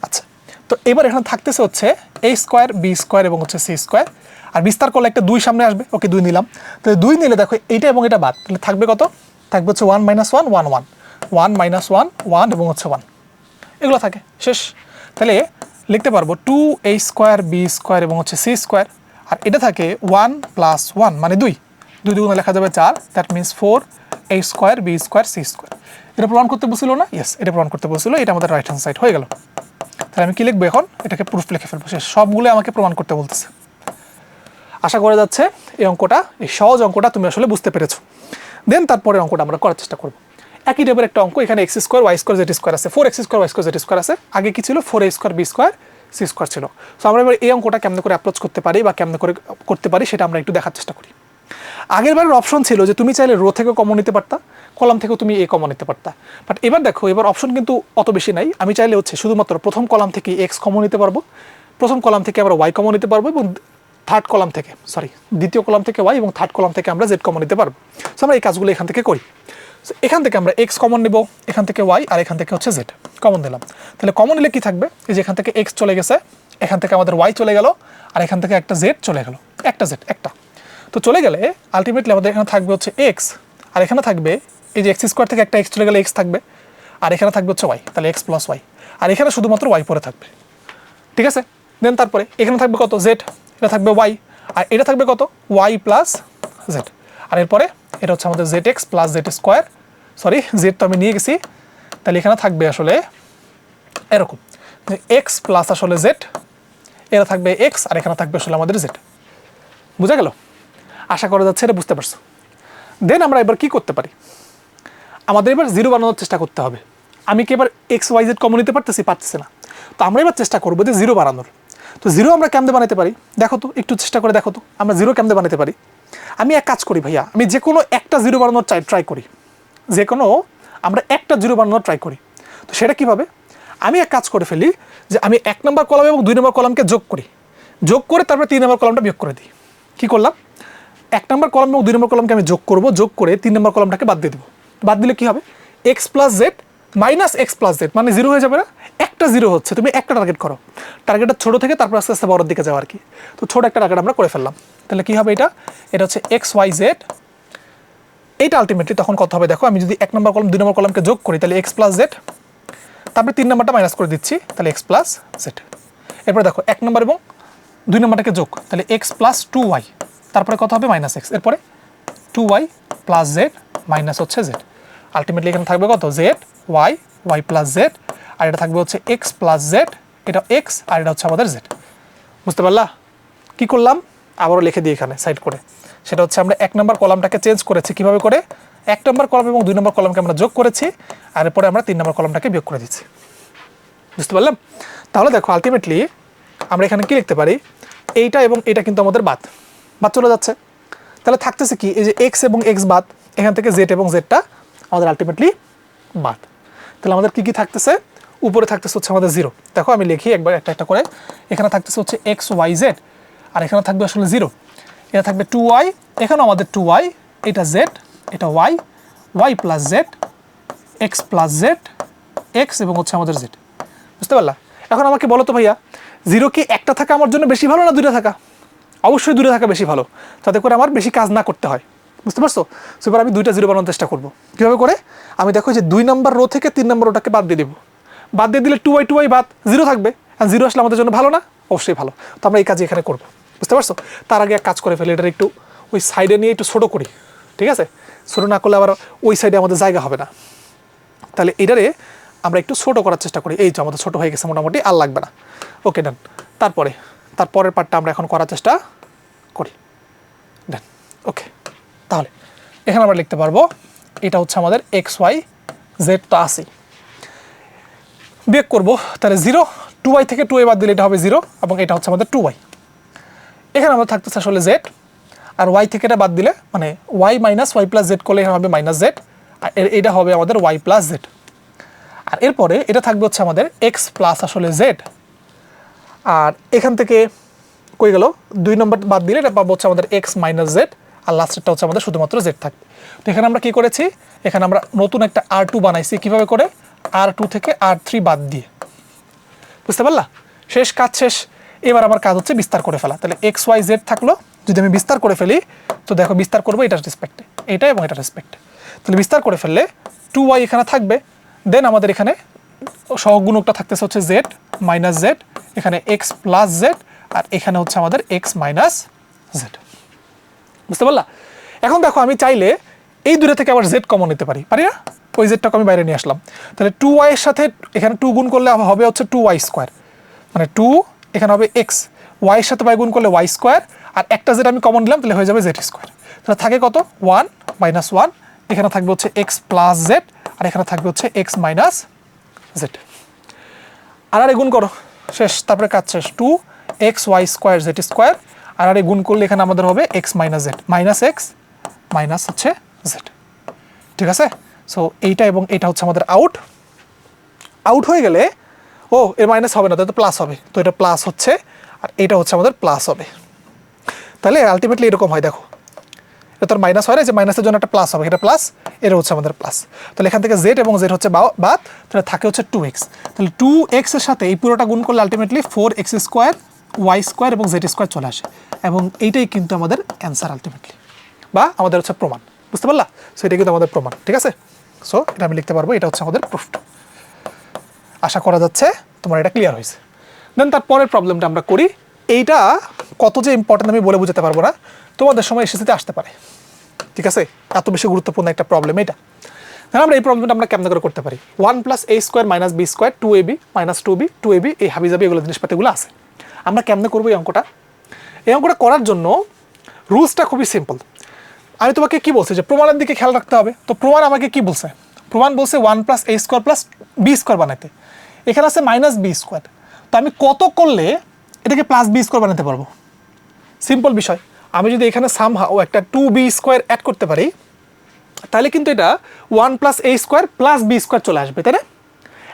আচ্ছা, তো এবার এখানে থাকতেছে হচ্ছে এ স্কোয়ার বি স্কোয়ার এবং হচ্ছে সি স্কোয়ার। আর বিস্তার করলে একটা 2 সামনে আসবে, ওকে 2 নিলাম। তাহলে 2 নিলে দেখো এইটা এবং এটা বাদ, তাহলে থাকবে কত? থাকবে হচ্ছে 1 - 1 1 1 1 - 1 1 এবং হচ্ছে 1, এগুলো থাকে, শেষ। তাহলে লিখতে পারবো 2a স্কোয়ার বি স্কোয়ার এবং হচ্ছে সি স্কোয়ার। আর এটা থাকে 1 + 1 মানে 2, 2 দুগুণে লেখা যাবে 4, that means 4a square B square C square. এটা প্রমাণ করতে বলছিল না? ইয়েস, এটা প্রমাণ করতে বলছিল। এটা আমাদের রাইট হ্যান্ড সাইড হয়ে গেল। তাহলে আমি কি লিখবো এখন? এটাকে প্রুফ লিখে ফেলবো, শেষ। সবগুলো আমাকে প্রমাণ করতে বলতেছে। আশা করা যাচ্ছে এই অঙ্কটা, এই সহজ অঙ্কটা তুমি আসলে বুঝতে পেরেছো। দেন তারপরে অঙ্কটা আমরা করার চেষ্টা করবো। একই টাইপের একটা অঙ্ক, এখানে x square Y square Z square আছে, 4x square Y square Z square আছে। আগে কি ছিল? 4a square B square C square ছিল। সো আমরা এবার এই অঙ্কটা কেমন করে অ্যাপ্রোচ করতে পারি বা কেমন করে করতে পারি সেটা আমরা একটু দেখার চেষ্টা করি। আগের বারের অপশন ছিল যে তুমি চাইলে রো থেকে কমন নিতে পারতা, কলাম থেকেও তুমি এ কমন নিতে পারতা। বাট এবার দেখো, এবার অপশন কিন্তু অত বেশি নাই। আমি চাইলে হচ্ছে শুধুমাত্র প্রথম কলাম থেকে এক্স কমন নিতে পারবো, প্রথম কলাম থেকে আমরা ওয়াই কমন নিতে পারবো এবং দ্বিতীয় কলাম থেকে ওয়াই এবং থার্ড কলাম থেকে আমরা জেড কমন নিতে পারবো। সো আমরা এই কাজগুলো এখান থেকে করি। এখান থেকে আমরা এক্স কমন নেব, এখান থেকে ওয়াই, আর এখান থেকে হচ্ছে জেড কমন দিলাম। তাহলে কমন নিলে কি থাকবে? এই যে এখান থেকে এক্স চলে গেছে, এখান থেকে আমাদের ওয়াই চলে গেল, আর এখান থেকে একটা জেড চলে গেল, একটা জেড একটা। তো চলে গেলে আলটিমেটলি আমাদের এখানে থাকবে হচ্ছে এক্স, আর এখানে থাকবে এই যে এক্স স্কোয়ার থেকে একটা এক্স চলে গেলে এক্স থাকবে, আর এখানে থাকবে হচ্ছে ওয়াই, তাহলে এক্স + ওয়াই, আর এখানে শুধুমাত্র ওয়াই পরে থাকবে। ঠিক আছে? দেন তারপরে এখানে থাকবে কত? জেড, এটা থাকবে ওয়াই, আর এটা থাকবে কত? Y + Z. আর এরপরে এটা হচ্ছে আমাদের Z X + Z square, sorry Z তো আমি নিয়ে গেছি। তাহলে এখানে থাকবে আসলে এরকম এক্স প্লাস আসলে জেড, এটা থাকবে এক্স, আর এখানে থাকবে আসলে আমাদের জেড। বুঝা গেল? আশা করা যাচ্ছে এটা বুঝতে পারছো। দেন আমরা এবার কি করতে পারি? আমাদের এবার 0 বানানোর চেষ্টা করতে হবে। আমি কি এবার এক্স ওয়াই জেড কমন নিতে পারতেছি? পারতেছি না। তো আমরা এবার চেষ্টা করবো যে 0 বানানোর। তো 0 আমরা কেমনে বানাতে পারি দেখো তো, একটু চেষ্টা করে দেখো তো আমরা 0 কেমনে বানাতে পারি। আমি এক কাজ করি ভাইয়া, আমি যে কোনো একটা 0 বানানোর ট্রাই করি, যে কোনো আমরা একটা 0 বানানোর ট্রাই করি। তো সেটা কীভাবে? আমি এক কাজ করে ফেলি যে আমি 1 নম্বর কলাম এবং 2 নম্বর কলামকে যোগ করি, যোগ করে তারপরে 3 নম্বর কলামটা বিয়োগ করে দিই। কী করলাম? 1 নম্বর কলাম এবং 2 নম্বর কলামকে আমি যোগ করবো, যোগ করে 3 নম্বর কলামটাকে বাদ দিয়ে দেবো। বাদ দিলে কী হবে? এক্স + জেড - এক্স + জেড মানে 0 হয়ে যাবে না? একটা 0 হচ্ছে, তুমি একটা টার্গেট করো, টার্গেটটা ছোটো থেকে তারপর আস্তে আস্তে বড়োর দিকে যাও আর কি। তো ছোটো একটা টার্গেট আমরা করে ফেললাম। তাহলে কী হবে? এটা হচ্ছে এক্স ওয়াই জেড। এইটা আলটিমেটলি তখন কত হবে দেখো, আমি যদি 1 নম্বর কলাম 2 নম্বর কলামকে যোগ করি তাহলে এক্স + জেড, তারপরে 3 নম্বরটা মাইনাস করে দিচ্ছি, তাহলে এক্স + জেড। এরপরে দেখো 1 নম্বর এবং 2 নম্বরটাকে যোগ, তাহলে এক্স + 2y, তারপরে কত হবে? -x, এরপরে 2y + জেড মাইনাস হচ্ছে জেড। আলটিমেটলি এখানে থাকবে কত? জেড ওয়াই, ওয়াই + জেড, আর এটা থাকবে হচ্ছে এক্স + জেড, এটা এক্স আর এটা হচ্ছে আমাদের জেড। বুঝতে পারলা কি করলাম? আবারও লিখে দিই এখানে সাইড করে। সেটা হচ্ছে আমরা 1 নম্বর কলামটাকে চেঞ্জ করেছি। কীভাবে করে? 1 নম্বর কলাম এবং 2 নম্বর কলামকে আমরা যোগ করেছি, আর এরপরে আমরা 3 নম্বর কলামটাকে বিয়োগ করে দিচ্ছি। বুঝতে পারলাম? তাহলে দেখো আলটিমেটলি আমরা এখানে কি লিখতে পারি? এইটা এবং এটা কিন্তু আমাদের বাদ চলে যাচ্ছে। তাহলে থাকতেছে কি? এই যে এক্স এবং এক্স বাদ, এখান থেকে জেড এবং জেডটা আমাদের আলটিমেটলি বাদ। তাহলে আমাদের কি কি থাকতেছে? উপরে থাকতেছে হচ্ছে আমাদের 0। দেখো আমি লিখি একবার একটা একটা করে। এখানে থাকতেছে হচ্ছে এক্স ওয়াই জেড, আর এখানে থাকবে আসলে 0, এটা থাকবে 2y, এখানেও আমাদের 2y, এটা জেড, এটা Y, Y + Z, X + Z, X এবং হচ্ছে আমাদের জেড। বুঝতে পারলা? এখন আমাকে বলো তো ভাইয়া, 0 কি একটা থাকা আমার জন্য বেশি ভালো না 2টা থাকা? অবশ্যই দূরে থাকা বেশি ভালো, যাতে করে আমার বেশি কাজ না করতে হয়, বুঝতে পারছো? সো এবার আমি 2টা জিরো বানানোর চেষ্টা করবো। কীভাবে করে? আমি দেখো যে 2 নম্বর রো থেকে 3 নম্বর রোটাকে বাদ দিয়ে দেবো। বাদ দিয়ে দিলে 2y বাদ 0 থাকবে, আর 0 আসলে আমাদের জন্য ভালো না? অবশ্যই ভালো। তো আমরা এই কাজই এখানে করবো, বুঝতে পারছো? তার আগে এক কাজ করে ফেলি, এটার একটু ওই সাইডে নিয়ে একটু ছোটো করি, ঠিক আছে? ছোটো না করলে আবার ওই সাইডে আমাদের জায়গা হবে না। তাহলে এটারে আমরা একটু ছোটো করার চেষ্টা করি। এই যে আমাদের ছোটো হয়ে গেছে মোটামুটি, আর লাগবে না। ওকে ডান। তারপরের পার্টটা আমরা এখন করার চেষ্টা করি। ডান। ওকে, তাহলে এখানে আমরা লিখতে পারবো এটা হচ্ছে আমাদের XY Z তো আসি, বিয়োগ করবো তাহলে 0, 2y থেকে 2a বাদ দিলে এটা হবে 0, এবং এটা হচ্ছে আমাদের 2y। এখানে আমাদের থাকতেছে আসলে z, আর y থেকে এটা বাদ দিলে মানে y minus y plus Z করলে এখানে হবে মাইনাস জেড, আর এটা হবে আমাদের y প্লাস জেড। আর এরপরে এটা থাকবে হচ্ছে আমাদের x প্লাস আসলে z, আর এখান থেকে কই গেল 2 নম্বর বাদ দিলে এটা পাবো হচ্ছে আমাদের x মাইনাস জেড, আর লাস্টেরটা হচ্ছে আমাদের শুধুমাত্র z থাকবে। তো এখানে আমরা কি করেছি, এখানে আমরা নতুন একটা R2 বানাইছি। কিভাবে করে? R2 থেকে R3 বাদ দিয়ে, বুঝতে পারলা? শেষ, কাজ শেষ। এবার আমার কাজ হচ্ছে বিস্তার করে ফেলা। তাহলে XYZ থাকলো, যদি আমি বিস্তার করে ফেলি তো দেখো বিস্তার করবো এটার রেসপেক্টে, এটা এবং এটার রেসপেক্টে। তাহলে বিস্তার করে ফেললে 2y এখানে থাকবে, দেন আমাদের এখানে সহগুণকটা থাকতেছে হচ্ছে z মাইনাস জেড, এখানে x প্লাস জেড, আর এখানে হচ্ছে আমাদের x মাইনাস জেড, বুঝতে পারলা? এখন দেখো আমি চাইলে এই দুটো থেকে আবার z কমন নিতে পারি, পারি না? ওই জেডটাকে আমি বাইরে নিয়ে আসলাম। তাহলে 2y এর সাথে এখানে 2 গুণ করলে হবে হচ্ছে 2y স্কোয়ার, মানে 2 এখানে হবে x, y এর সাথে y গুণ করলে y স্কোয়ার, আর একটা জেড আমি কমন নিলাম, তাহলে হয়ে যাবে z স্কোয়ার। তাহলে থাকে কত? 1 মাইনাস 1, এখানে থাকবে হচ্ছে x প্লাস জেড, আর এখানে থাকবে হচ্ছে x মাইনাস জেড। আর গুণ করো, শেষ। তারপরে কাজ শেষ। 2xy স্কোয়ার জেড স্কোয়ার, আর গুণ করলে এখানে আমাদের হবে x minus Z, minus x minus হচ্ছে জেড, ঠিক আছে? সো এইটা এবং এটা হচ্ছে আমাদের আউট হয়ে গেলে, ও এর মাইনাস হবে না, তাহলে প্লাস হবে। তো এটা প্লাস হচ্ছে, আর এটা হচ্ছে আমাদের প্লাস হবে। তাহলে আলটিমেটলি এরকম হয়, দেখো এটা তো মাইনাস হয় না, যে মাইনাসের জন্য একটা প্লাস হবে, এটা প্লাস, এটা হচ্ছে আমাদের প্লাস। তাহলে এখান থেকে জেড এবং জেড হচ্ছে বাদ, তাহলে থাকে হচ্ছে 2x। তাহলে 2x এর সাথে এই পুরোটা গুণ করলে ultimately 4x square y square এবং জেড স্কোয়ার চলে আসে, এবং এইটাই কিন্তু আমাদের অ্যান্সার আলটিমেটলি, বা আমাদের হচ্ছে প্রমাণ, বুঝতে পারলা? সো এটা কিন্তু আমাদের প্রমাণ, ঠিক আছে? সো এটা আমি লিখতে পারবো, এটা হচ্ছে আমাদের প্রুফ। আশা করা যাচ্ছে তোমার এটা ক্লিয়ার হয়েছে। দেন তারপরের প্রবলেমটা আমরা করি। এইটা কত যে ইম্পর্টেন্ট আমি বলে বোঝাতে পারবো না, তোমাদের সময় এসএসসিতে আসতে পারে, ঠিক আছে? এত বেশি গুরুত্বপূর্ণ একটা প্রবলেম এটা। তাহলে আমরা এই প্রবলেমটা আমরা কেমন করে করতে পারি? 1 plus a square minus b square 2ab minus 2b এই হাবিজাবি এগুলো জিনিসপাতিগুলো আছে। আমরা কেমনে করবো এই অঙ্কটা? এই অঙ্কটা করার জন্য রুলসটা খুবই সিম্পল। আমি তোমাকে কি বলছি যে প্রমাণের দিকে খেয়াল রাখতে হবে। তো প্রমাণ আমাকে কি বলছে? প্রমাণ বলছে 1 plus a square plus b square বানাতে। এখানে আছে মাইনাস b স্কোয়ার। তো আমি কত করলে এটাকে প্লাস b স্কোয়ার বানাতে পারবো? সিম্পল বিষয়। আমি যদি এখানে সামহাও একটা 2b স্কোয়ার অ্যাড করতে পারি, তাহলে কিন্তু এটা 1 plus a square plus b square চলে আসবে, তাই না?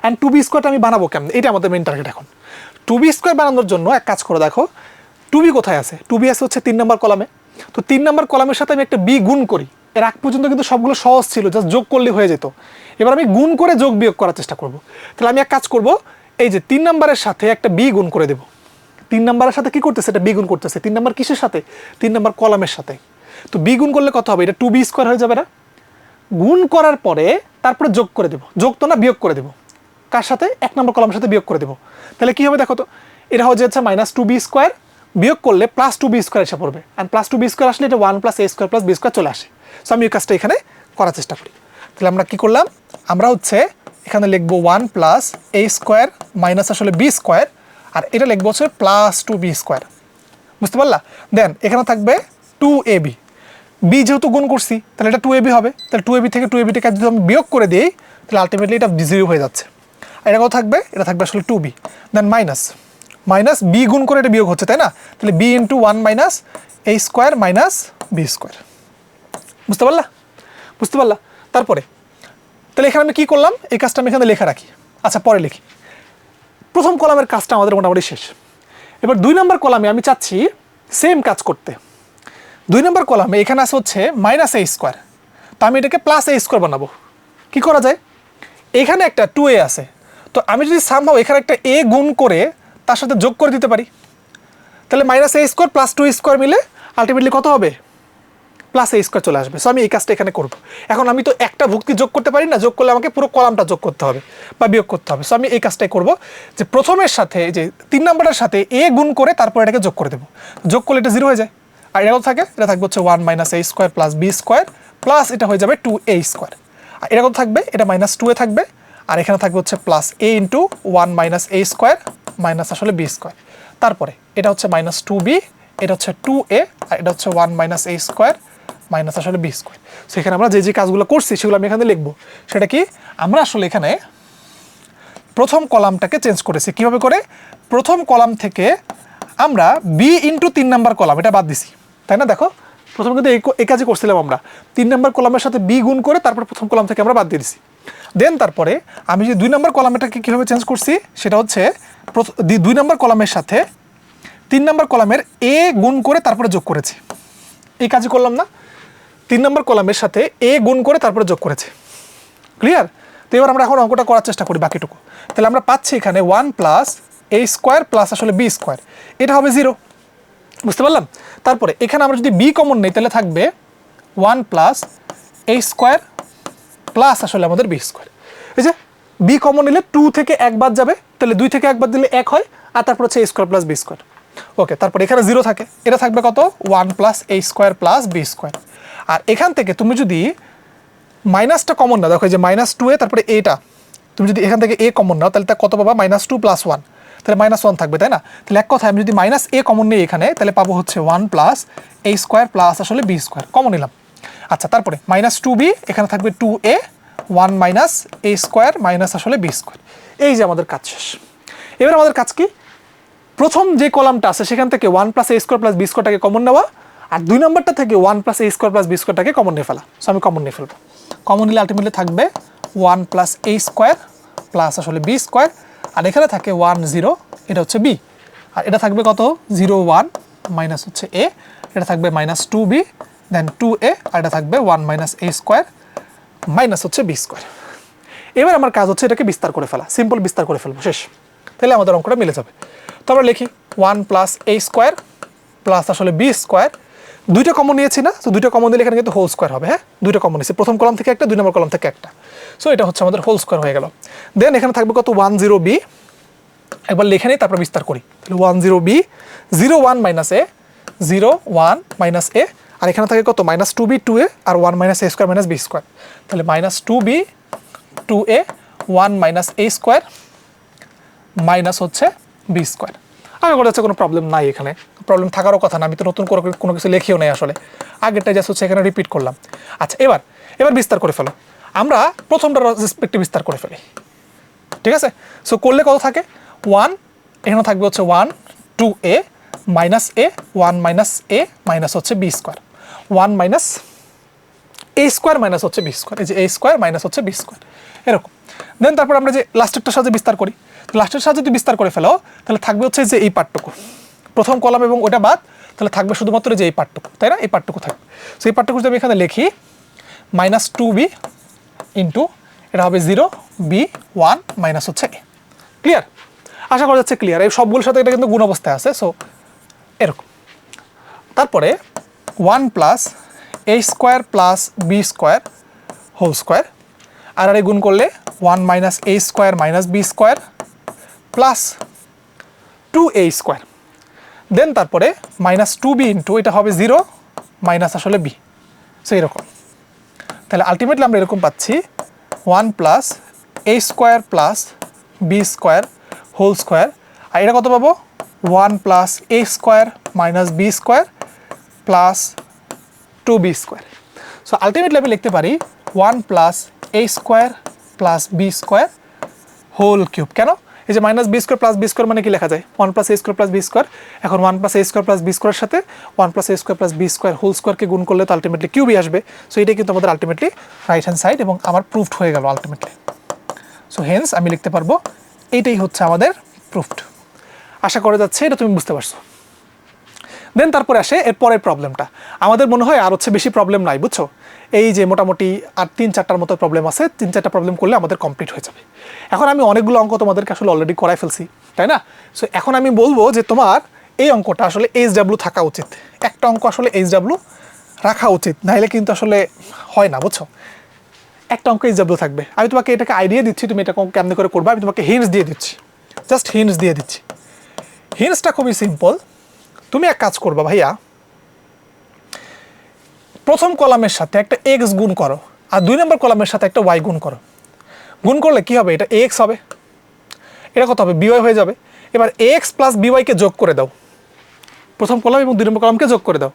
অ্যান্ড 2b স্কোয়ারটা আমি বানাবো কেমন? এটা আমাদের মেন টার্গেট এখন। 2b স্কোয়ার বানানোর জন্য এক কাজ করে দেখো, 2b কোথায় আছে? 2b আছে হচ্ছে 3 নম্বর কলামে। তো 3 নম্বর কলামের সাথে আমি একটা b গুণ করি। এর আগ পর্যন্ত কিন্তু সবগুলো সহজ ছিল, জাস্ট যোগ করলে হয়ে যেত। এবার আমি গুণ করে যোগ বিয়োগ করার চেষ্টা করব। তাহলে আমি এক কাজ করব, এই যে 3 নম্বরের সাথে একটা b গুণ করে দেব। 3 নম্বরের সাথে কি করতেছে? এটা b গুণ করতেছে। 3 নম্বর কিসের সাথে? 3 নম্বর কলামের সাথে। তো b গুণ করলে কত হবে? এটা 2b স্কোয়ার হয়ে যাবে না? গুণ করার পরে তারপরে যোগ করে দেব। যোগ তো না, বিয়োগ করে দেব। কার সাথে? 1 নম্বর কলামের সাথে বিয়োগ করে দেব। তাহলে কি হবে দেখো তো, এটা হয়ে যাচ্ছে মাইনাস 2b স্কোয়ার, বিয়োগ করলে প্লাস 2b স্কোয়ার এসে পড়বে। অ্যান্ড প্লাস 2b স্কোয়ার আসলে এটা 1 plus a square plus b square চলে আসে। সো আমি এই কাজটা এখানে করার চেষ্টা করি। তাহলে আমরা কি করলাম? আমরা হচ্ছে এখানে লিখবো 1 প্লাস a স্কোয়ার মাইনাস আসলে b স্কোয়ার, আর এটা লিখবো হচ্ছে প্লাস 2b স্কোয়ার, বুঝতে পারলা? দেন এখানে থাকবে 2ab, b যেহেতু গুণ করছি তাহলে এটা 2ab হবে। তাহলে 2ab থেকে 2ab টাকে যদি আমি বিয়োগ করে দিই, তাহলে আলটিমেটলি এটা 0 হয়ে যাচ্ছে। আর এটা কত থাকবে? এটা থাকবে আসলে 2b। দেন মাইনাস b গুণ করে এটা বিয়োগ হচ্ছে, তাই না? তাহলে b into 1 minus a square minus b square, বুঝতে পারলা? তারপরে তাহলে এখানে আমি কি করলাম? এই কাজটা আমি এখানে লেখা রাখি। আচ্ছা, পরে লিখি। প্রথম কলামের কাজটা আমাদের মোটামুটি শেষ। এবার 2 নম্বর কলামে আমি চাচ্ছি সেম কাজ করতে। 2 নম্বর কলামে এখানে আছে হচ্ছে মাইনাস a স্কোয়ার, তো আমি এটাকে প্লাস a স্কোয়ার বানাবো। কি করা যায়? এখানে একটা 2a আছে, তো আমি যদি সামহাও এখানে একটা a গুণ করে তার সাথে যোগ করে দিতে পারি, তাহলে minus A square plus 2 square মিলে আলটিমেটলি কত হবে, প্লাস এ স্কোয়ার চলে আসবে। সো আমি এই কাজটা এখানে করব। এখন আমি তো একটা ভুক্তি যোগ করতে পারি না, যোগ করলে আমাকে পুরো কলামটা যোগ করতে হবে বা বিয়োগ করতে হবে। সো আমি এই কাজটাই করব যে প্রথমের সাথে যে 3 নাম্বারের সাথে এ গুণ করে তারপর এটাকে যোগ করে দেবো। যোগ করলে এটা 0 হয়ে যায়, আর এটা থাকে, এটা থাকবে হচ্ছে 1 minus A square plus B square plus এটা হয়ে যাবে 2a স্কোয়ার। আর এটা কত থাকবে, এটা মাইনাস 2a থাকবে, আর এখানে থাকবে হচ্ছে plus a into 1 minus A square minus আসলে বি স্কোয়ার। তারপরে এটা হচ্ছে মাইনাস 2b, এটা হচ্ছে 2a, আর এটা হচ্ছে 1 মাইনাস এ স্কোয়ার মাইনাস আসলে বি স্কোয়ার। সো এখানে আমরা যে যে কাজগুলো করছি সেগুলো আমি এখানে লিখবো। সেটা কি, আমরা আসলে এখানে প্রথম কলামটাকে চেঞ্জ করেছি। কিভাবে করে, প্রথম কলাম থেকে আমরা বি ইন্টু 3 নাম্বার কলাম এটা বাদ দিছি, তাই না? দেখো প্রথমে কিন্তু এই কাজই করছিলাম আমরা, 3 নাম্বার কলামের সাথে বি গুণ করে তারপর প্রথম কলাম থেকে আমরা বাদ দিয়ে দিছি। দেন তারপরে আমি যে 2 নাম্বার কলামটাকে কীভাবে চেঞ্জ করছি সেটা হচ্ছে 2 নাম্বার কলামের সাথে 3 নাম্বার কলামের এ গুণ করে তারপরে যোগ করেছি। এই কাজই করলাম না, 3 নাম্বার কলামের সাথে এ গুণ করে তারপরে যোগ করেছি। ক্লিয়ার? তো এবার আমরা এখন অঙ্কটা করার চেষ্টা করি বাকিটুকু। তাহলে আমরা পাচ্ছি এখানে 1 প্লাস এ স্কোয়ার প্লাস আসলে বি স্কোয়ার, এটা হবে 0, বুঝতে পারলাম? তারপরে এখানে আমরা যদি বি কমন নেই তাহলে থাকবে 1 প্লাস এ স্কোয়ার প্লাস আসলে আমাদের বি স্কোয়ার। এই যে বি কমন নিলে 2 থেকে 1 বাদ যাবে, তাহলে 2 থেকে 1 বাদ দিলে 1 হয়, আর তারপর হচ্ছে এ স্কোয়ার প্লাস বি স্কোয়ার। ওকে, তারপর এখানে 0 থাকে, এটা থাকবে কত, 1 প্লাস এ স্কোয়ার প্লাস বি স্কোয়ার। আর এখান থেকে তুমি যদি মাইনাসটা কমন নাও, দেখো যে মাইনাস 2a তারপরে এটা, তুমি যদি এখান থেকে এ কমন নাও তাহলে তা কত পাবা, মাইনাস 2 প্লাস 1, তাহলে মাইনাস 1 থাকবে, তাই না? তাহলে এক কথায় আমি যদি মাইনাস এ কমন নিই এখানে তাহলে পাবো হচ্ছে 1 প্লাস এ স্কোয়ার প্লাস আসলে বি স্কোয়ার, কমন নিলাম। আচ্ছা, তারপরে মাইনাস 2b, এখানে থাকবে 2a, 1 minus A square minus আসলে বি স্কোয়ার। এই যে আমাদের কাজ শেষ। এবার আমাদের কাজ কি, প্রথম যে কলামটা আছে সেখান থেকে 1 প্লাস এ স্কোয়ার প্লাস বি স্কোয়ারটাকে কমন নেওয়া, আর 2 নম্বরটা থেকে 1 প্লাস এ স্কোয়ার প্লাস বি স্কোয়ারটাকে কমন নিয়ে ফেলা। সো আমি কমন নিয়ে ফেলবো। কমন নিলে আলটিমেটলি থাকবে 1 প্লাস এ স্কোয়ার প্লাস আসলে বি স্কোয়ার, আর এখানে থাকে 1 0, এটা হচ্ছে বি, আর এটা থাকবে কত 0 1 মাইনাস হচ্ছে এ, এটা থাকবে মাইনাস 2b দেন 2a, আর এটা থাকবে 1 মাইনাস এ স্কোয়ার মাইনাস হচ্ছে বি স্কোয়ার। এবার আমার কাজ হচ্ছে এটাকে বিস্তার করে ফেলা, সিম্পল বিস্তার করে ফেলবো, শেষ। তাহলে আমাদের অঙ্কটা মিলে যাবে। তো আমরা লিখি 1 প্লাস এ স্কোয়ার প্লাস আসলে বি স্কোয়ার, 2টা কমন নিয়েছি না, তো 2টা কমন দিলে এখানে কিন্তু হোল স্কোয়ার হবে। হ্যাঁ, 2টা কমন নিয়েছি, প্রথম কলাম থেকে একটা, 2 নম্বর কলাম থেকে একটা। সো এটা হচ্ছে আমাদের হোল স্কোয়ার হয়ে গেল। দেন এখানে থাকবে কত 1 0 বি, একবার লিখে নিই তারপর বিস্তার করি। তাহলে 1 0 বি, 0 1 মাইনাস এ, 0 1 মাইনাস এ, আর এখানে থাকে কত minus 2b 2a, R 1 minus A square minus B square. তাহলে minus 2b 2a 1 minus A square minus হচ্ছে বি স্কোয়ার। আমি বলে হচ্ছে কোনো প্রবলেম নাই, এখানে প্রবলেম থাকারও কথা না, আমি তো নতুন করে কোনো কিছু লেখিও নাই আসলে, আগেরটা জাস্ট হচ্ছে এখানে রিপিট করলাম। আচ্ছা, এবার বিস্তার করে ফেলো। আমরা প্রথমটার রেসপেক্টে বিস্তার করে ফেলি, ঠিক আছে? সো করলে কত থাকে 1, এখানে থাকবে হচ্ছে 1 2a minus A 1 minus A minus হচ্ছে B square, 1 minus A square minus হচ্ছে বি স্কোয়ার, এই যে এ স্কোয়ার মাইনাস হচ্ছে বি স্কোয়ার, এরকম। দেন তারপর আমরা যে লাস্টেরটার সাথে বিস্তার করি, লাস্টের সাথে যদি বিস্তার করে ফেলো তাহলে থাকবে হচ্ছে যে এই পার্টটুকু, প্রথম কলাম এবং ওটা বাদ, তাহলে থাকবে শুধুমাত্র যে এই পার্টটুকু, তাই না? এই পার্টটুকু থাকবে। সো এই পার্টটুকু যদি আমি এখানে লিখি মাইনাস 2b ইন্টু এটা হবে 0 b 1 মাইনাস হচ্ছে এ। ক্লিয়ার? আশা করা যাচ্ছে ক্লিয়ার। এই সবগুলোর সাথে এটা কিন্তু গুণ অবস্থায় আছে, সো এরকম। তারপরে 1 প্লাস এ square plus B square whole square, আর এই গুণ করলে 1 minus A square minus B square plus 2a square. Then তারপরে মাইনাস 2b ইন্টু এটা হবে 0 মাইনাস আসলে বি। সো এরকম। তাহলে আলটিমেটলি আমরা এরকম পাচ্ছি 1 প্লাস এ square plus B square whole square, আর এটা কত পাবো 1 প্লাস এ square minus B square plus 2b square. So ultimately আমি লিখতে পারি 1 প্লাস এ square plus B square whole cube. কেন? এই যে minus B square plus B square মানে কি লেখা যায় 1 প্লাস এ স্কোয়ার প্লাস বি স্কোয়ার। এখন 1 প্লাস এ স্কোয়ার প্লাস বি স্কোয়ারের সাথে 1 প্লাস এ square plus B square whole স্কোয়ারকে গুণ করলে তো আলটিমেটলি কিউবই আসবে। সো এটাই কিন্তু আমাদের আলটিমেটলি রাইট হ্যান্ড সাইড এবং আমার প্রুফড হয়ে গেল আলটিমেটলি। সো হেন্স আমি লিখতে পারবো এইটাই হচ্ছে আমাদের প্রুফড। আশা করা যাচ্ছে এটা তুমি বুঝতে পারছো। দেন তারপরে আসে এর পরের প্রবলেমটা। আমাদের মনে হয় আর হচ্ছে বেশি প্রবলেম নাই, বুঝছো? এই যে মোটামুটি আর 3-4টার মতো প্রবলেম আছে, 3-4টা প্রবলেম করলে আমাদের কমপ্লিট হয়ে যাবে। এখন আমি অনেকগুলো অঙ্ক তোমাদেরকে আসলে অলরেডি করাই ফেলছি, তাই না? সো এখন আমি বলবো যে তোমার এই অঙ্কটা আসলে এইচডাব্লিউ থাকা উচিত, একটা অঙ্ক আসলে এইচডাব্লিউ রাখা উচিত, নাহলে কিন্তু আসলে হয় না, বুঝছো? একটা অঙ্ক এইচডাব্লিউ থাকবে। আমি তোমাকে এটাকে আইডিয়া দিচ্ছি, তুমি এটা কেমনে করে করবা, আমি তোমাকে হিন্টস দিয়ে দিচ্ছি, জাস্ট হিন্টস দিয়ে দিচ্ছি। হিন্টসটা খুবই সিম্পল। তুমি এক কাজ করবা ভাইয়া, প্রথম কলামের সাথে একটা এক্স গুণ করো, আর 2 নম্বর কলামের সাথে একটা ওয়াই গুণ করো। গুণ করলে কি হবে? এটা এক্স হবে, এটা কত হবে? বিওয়াই হয়ে যাবে। এবার এক্স প্লাস বিওয়াইকে যোগ করে দাও, প্রথম কলাম এবং 2 নম্বর কলামকে যোগ করে দাও।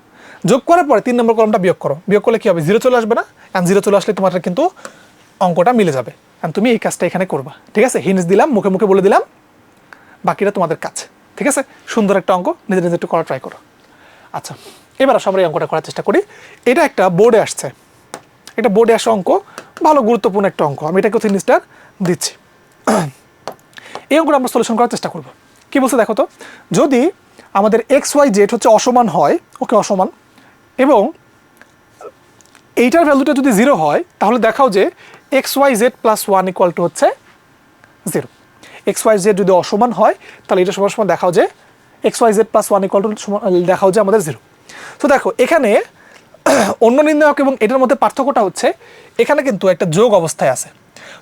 যোগ করার পরে 3 নম্বর কলামটা বিয়োগ করো, বিয়োগ করলে কি হবে? 0 চলে আসবে না? অ্যান্ড 0 চলে আসলে তোমার কিন্তু অঙ্কটা মিলে যাবে। অ্যান্ড তুমি এই কাজটা এখানে করবা, ঠিক আছে? হিন্টস দিলাম, মুখে মুখে বলে দিলাম, বাকিটা তোমাদের কাজ, ঠিক আছে? সুন্দর একটা অঙ্ক, নিজে নিজে একটু করা ট্রাই করো। আচ্ছা, এবার সবাই অঙ্কটা করার চেষ্টা করি। এটা একটা বোর্ডে আসছে, এটা বোর্ডে আসা অঙ্ক, ভালো গুরুত্বপূর্ণ একটা অঙ্ক, আমি এটাকে হিন্টসটা দিচ্ছি। এই অঙ্কটা আমরা সলিউশন করার চেষ্টা করব। কি বলছে দেখো তো, যদি আমাদের এক্স ওয়াই জেড হচ্ছে অসমান হয়, ওকে অসমান, এবং এইটার ভ্যালুটা যদি 0 হয়, তাহলে দেখাও যে X Y Z plus 1 equal to হচ্ছে 0। এক্স ওয়াই জেড যদি অসমান হয়, তাহলে এটা সমান সমান দেখাও যে X Y Z plus 1 equal to দেখাও যে আমাদের 0। তো দেখো এখানে অন্য নির্ণায়ক এবং এটার মধ্যে পার্থক্যটা হচ্ছে, এখানে কিন্তু একটা যোগ অবস্থায় আছে।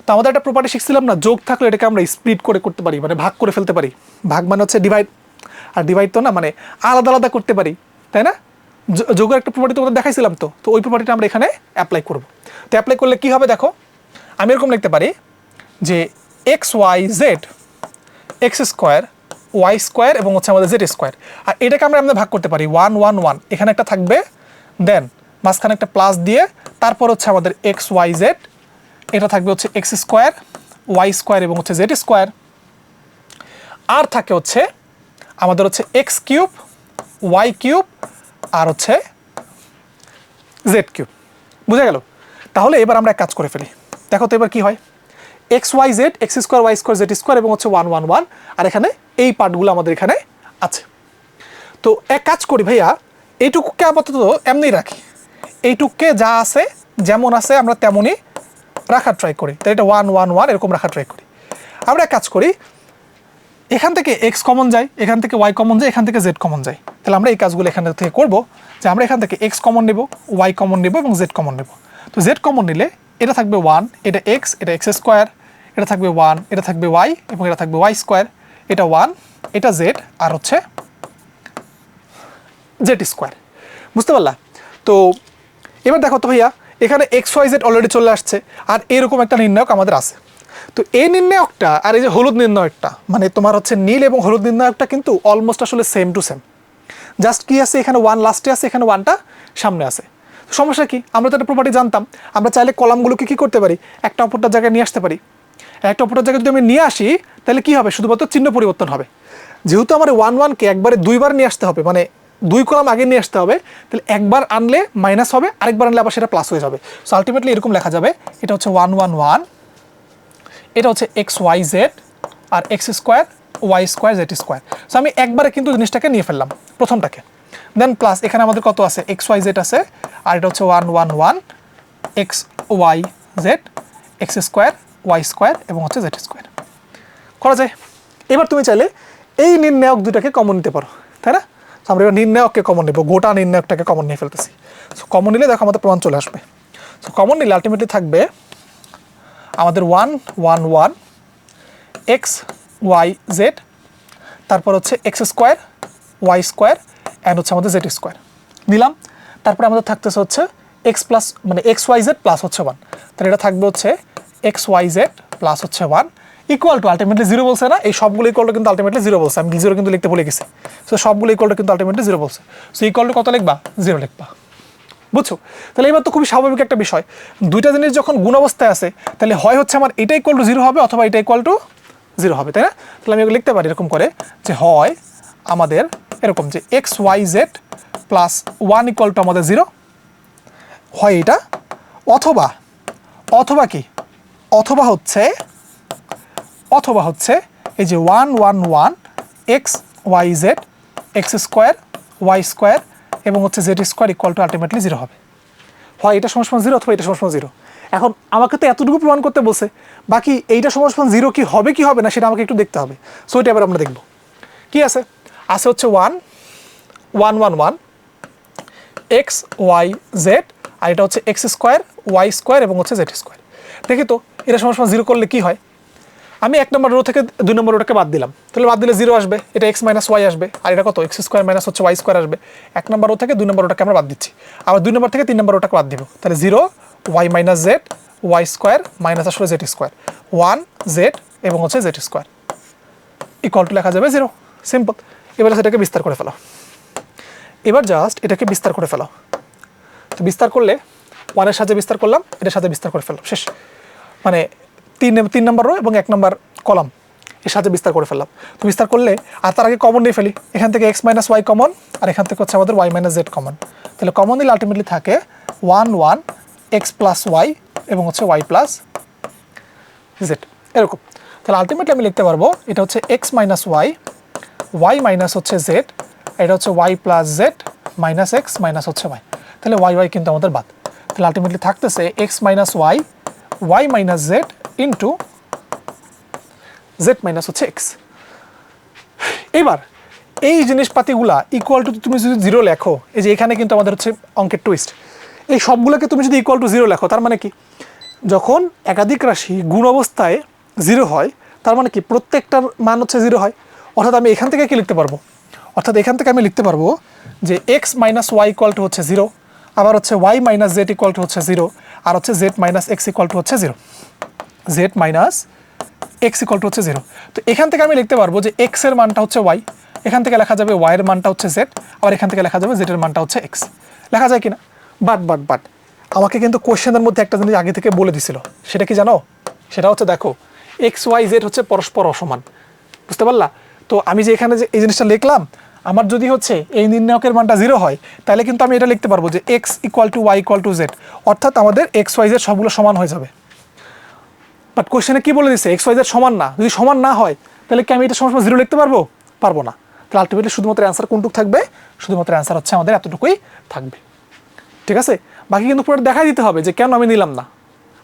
তো আমাদের একটা প্রপার্টি শিখছিলাম না, যোগ থাকলে এটাকে আমরা স্প্লিট করে করতে পারি, মানে ভাগ করে ফেলতে পারি। ভাগ মানে হচ্ছে ডিভাইড, আর ডিভাইড তো না, মানে আলাদা আলাদা করতে পারি, তাই না? যোগের একটা প্রপার্টি তোমাদের দেখাইছিলাম, তো ওই প্রপার্টিটা আমরা এখানে অ্যাপ্লাই করব। তো অ্যাপ্লাই করলে কি হবে দেখো, আমি এরকম লিখতে পারি যে X Y Z X square Y square এবং হচ্ছে আমাদের জেড স্কোয়ার, আর এটাকে আমরা ভাগ করতে পারি 1 1 1, এখানে একটা থাকবে, দেন মাঝখানে একটা প্লাস দিয়ে তারপর হচ্ছে আমাদের এক্স ওয়াই জেড, এটা থাকবে হচ্ছে এক্স স্কোয়ার ওয়াই স্কোয়ার এবং হচ্ছে জেড স্কোয়ার, আর থাকে হচ্ছে আমাদের হচ্ছে এক্স কিউব ওয়াই কিউব আর হচ্ছে জেড কিউব। বুঝা গেল? তাহলে এবার আমরা এক কাজ করে ফেলি, দেখো তো এবার কি হয়। X Y Z X square Y square Z square এবং হচ্ছে 1 1 1, আর এখানে এই পার্টগুলো আমাদের এখানে আছে। তো এক কাজ করি ভাইয়া, এইটুকুকে আপাতত এমনি রাখি, এইটুকুকে যা আছে যেমন আছে আমরা তেমনই রাখার ট্রাই করি। তাই এটা 1 1 1 এরকম রাখার ট্রাই করি। আমরা এক কাজ করি, এখান থেকে এক্স কমন যায়, এখান থেকে ওয়াই কমন যায়, এখান থেকে জেড কমন যায়। তাহলে আমরা এই কাজগুলো এখান থেকে করব, যে আমরা এখান থেকে এক্স কমন নেব, ওয়াই কমন নেব এবং জেড কমন নেব। তো জেড কমন নিলে এটা থাকবে 1, এটা এক্স, এটা এক্স স্কোয়ার, এটা থাকবে 1, এটা থাকবে ওয়াই এবং এটা থাকবে ওয়াই স্কোয়ার, এটা 1, এটা জেড আর হচ্ছে জেড স্কোয়ার। বুঝতে পারলা? তো এবার দেখো তো ভাইয়া, এখানে এক্স ওয়াই জেড অলরেডি চলে আসছে, আর এরকম একটা নির্ণায়ক আমাদের আছে। তো এই নির্ণায়কটা আর এই যে হলুদ নির্ণায়কটা, মানে তোমার হচ্ছে নীল এবং হলুদ নির্ণায়কটা কিন্তু অলমোস্ট আসলে সেম টু সেম, জাস্ট কি আছে এখানে 1 লাস্টে আছে, এখানে 1টা সামনে আছে। তো সমস্যা কি, আমরা তো একটা প্রপার্টি জানতাম, আমরা চাইলে কলামগুলোকে কি করতে পারি, একটা অপরটার জায়গায় নিয়ে আসতে পারি। একটা অপরটার জায়গায় যদি আমি নিয়ে আসি, তাহলে কি হবে, শুধুমাত্র চিহ্ন পরিবর্তন হবে। যেহেতু আমার 1 1কে একবারে 2বার নিয়ে আসতে হবে, মানে 2 কলাম আগে নিয়ে আসতে হবে, তাহলে একবার আনলে মাইনাস হবে, আরেকবার আনলে আবার সেটা প্লাস হয়ে যাবে। সো আলটিমেটলি এরকম লেখা যাবে, এটা হচ্ছে 1 1 1, এটা হচ্ছে এক্স ওয়াই জেড আর x square Y square Z square. So আমি একবারে কিন্তু জিনিসটাকে নিয়ে ফেললাম প্রথমটাকে, দেন প্লাস এখানে আমাদের কত আছে, এক্স ওয়াই জেড আছে, আর এটা হচ্ছে 1 1 1 X Y Z X square Y square এবং হচ্ছে জেড স্কোয়ার করা যায়। এবার তুমি চাইলে এই নির্ণায়ক দুটাকে কমন নিতে পারো, তাই না? তো আমরা এবার নির্ণায়ককে কমন নেব, গোটা নির্ণায়কটাকে কমন নিয়ে ফেলতেছি। সো কমন নিলে দেখো আমাদের প্রমাণ চলে আসবে। সো কমন নিলে আলটিমেটলি থাকবে আমাদের 1 1 1 এক্স ওয়াই জেড, তারপর হচ্ছে X square Y square and হচ্ছে আমাদের জেড স্কোয়ার নিলাম। তারপরে আমাদের থাকতেছে হচ্ছে এক্স প্লাস, মানে এক্স ওয়াই জেড প্লাস হচ্ছে 1, তাহলে এটা থাকবে হচ্ছে এক্স ওয়াই জেড প্লাস হচ্ছে 1 ইকুয়াল টু আলটিমেটলি 0 বলছে না, এই সবগুলো ইকুয়াল টু কিন্তু আলটিমেটলি 0 বলছে, আমি 0 কিন্তু লিখতে ভুলে গেছি। সো সবগুলো ইকুয়াল টু কিন্তু আলটিমেটলি 0 বলছে। সো ইকুয়াল টু কত লিখবা, 0 লিখবা। বুঝছো? তাহলে এবার তো খুবই স্বাভাবিক একটা বিষয়, দুইটা জিনিস যখন গুণ অবস্থায় আছে, তাহলে হয় হচ্ছে আমার এটা ইকুয়াল টু 0 হবে অথবা এটা ইকুয়াল টু 0 হবে, তাই না? তাহলে আমি লিখতে পারি এরকম করে, যে হয় আমাদের এরকম যে X Y Z plus 1 equal to আমাদের 0 হয় এটা, অথবা অথবা কি, অথবা হচ্ছে এই যে 1 1 1 X Y Z X square Y square এবং হচ্ছে Z square equal to ultimately 0 হবে। হয় এটা সমান 0 অথবা এটা সমান 0। এখন আমাকে তো এতটুকু প্রমাণ করতে বলছে, বাকি এইটা সমান 0 কি হবে না সেটা আমাকে একটু দেখতে হবে। সো এটা এবার আমরা দেখব কি আছে। হচ্ছে 1 1 1 1 এক্স ওয়াই জেড, আর এটা হচ্ছে এক্স স্কোয়ার ওয়াই স্কোয়ার এবং হচ্ছে জেড স্কোয়ার। দেখি তো এটা সমান সমান 0 করলে কি হয়। আমি 1 নম্বর রো থেকে 2 নম্বর রোটাকে বাদ দিলাম, তাহলে বাদ দিলে 0 আসবে, এটা এক্স মাইনাস ওয়াই আসবে, আর এটা কত এক্স স্কোয়ার মাইনাস হচ্ছে ওয়াই স্কোয়ার আসবে। 1 নম্বর রো থেকে 2 নম্বর রোটাকে আমরা বাদ দিচ্ছি, আবার 2 নম্বর থেকে 3 নম্বর রোটাকে বাদ দিব, তাহলে 0 Y minus Z Y square minus আসলে জেড স্কোয়ার 1 জেড এবং হচ্ছে জেড স্কোয়ার ইকুয়াল টু লেখা যাবে 0। সিম্পল। এবার সেটাকে বিস্তার করে ফেলো, এবার জাস্ট এটাকে বিস্তার করে ফেলো। তো বিস্তার করলে 1 এর সাথে বিস্তার করলাম, এটার সাথে বিস্তার করে ফেললাম, শেষ। মানে 3 নম্বর রো এবং 1 নম্বর কলাম এর সাথে বিস্তার করে ফেললাম। তো বিস্তার করলে আর তার আগে কমন নিয়ে ফেলি, এখান থেকে এক্স মাইনাস ওয়াই কমন, আর এখান থেকে হচ্ছে আমাদের ওয়াই মাইনাস জেড কমন। তাহলে কমন দিলে আলটিমেটলি থাকে 1 1 এক্স প্লাস ওয়াই এবং হচ্ছে ওয়াই প্লাস জেড, এরকম। তাহলে আলটিমেটলি আমি লিখতে পারবো এটা হচ্ছে X minus Y, Y minus হচ্ছে জেড, এটা হচ্ছে Y plus Z minus X minus হচ্ছে ওয়াই। তাহলে ওয়াই ওয়াই কিন্তু আমাদের বাদ। তাহলে আলটিমেটলি থাকতেছে X minus Y, Y minus Z into Z minus হচ্ছে এক্স। এবার এই জিনিসপাতিগুলা ইকুয়াল টু তুমি যদি 0 লেখো, এই যে এখানে কিন্তু আমাদের হচ্ছে অঙ্কের টুইস্ট, এই সবগুলোকে তুমি যদি ইকুয়াল টু 0 লেখো, তার মানে কি যখন একাধিক রাশি গুণ অবস্থায় 0 হয়, তার মানে কি প্রত্যেকটার মান হচ্ছে 0 হয়। অর্থাৎ আমি এখান থেকে কি লিখতে পারবো, অর্থাৎ এখান থেকে আমি লিখতে পারবো যে X minus Y equal to হচ্ছে 0, আবার হচ্ছে Y minus Z equal to হচ্ছে 0, আর হচ্ছে Z minus X equal to হচ্ছে 0, Z minus X equal to হচ্ছে 0। তো এখান থেকে আমি লিখতে পারবো যে এক্স এর মানটা হচ্ছে ওয়াই, এখান থেকে লেখা যাবে ওয়াই এর মানটা হচ্ছে জেড, আবার এখান থেকে লেখা যাবে জেড এর মানটা হচ্ছে এক্স। লেখা যায় কিনা? বাট আমাকে কিন্তু কোশ্চেনের মধ্যে একটা জিনিস আগে থেকে বলে দিছিল, সেটা কি জানো? সেটা হচ্ছে দেখো এক্স ওয়াই জেড হচ্ছে পরস্পর অসমান, বুঝতে পারলা? তো আমি যে এখানে যে এই জিনিসটা লিখলাম, আমার যদি হচ্ছে এই নির্ণায়কের মানটা 0 হয়, তাহলে কিন্তু আমি এটা লিখতে পারবো যে X equal to Y equal to Z, অর্থাৎ আমাদের এক্স ওয়াই জেড সবগুলো সমান হয়ে যাবে। বাট কোশ্চেনে কি বলে দিচ্ছে? এক্স ওয়াই জেড সমান না। যদি সমান না হয় তাহলে কি আমি এটা সমান 0 লিখতে পারবো? পারবো না। তাহলে আলটিমেটলি শুধুমাত্র অ্যান্সার কোনটুকু থাকবে? শুধুমাত্র অ্যান্সার হচ্ছে আমাদের এতটুকুই থাকবে, ঠিক আছে? বাকি কিন্তু পুরো দেখাই দিতে হবে যে কেন আমি নিলাম না।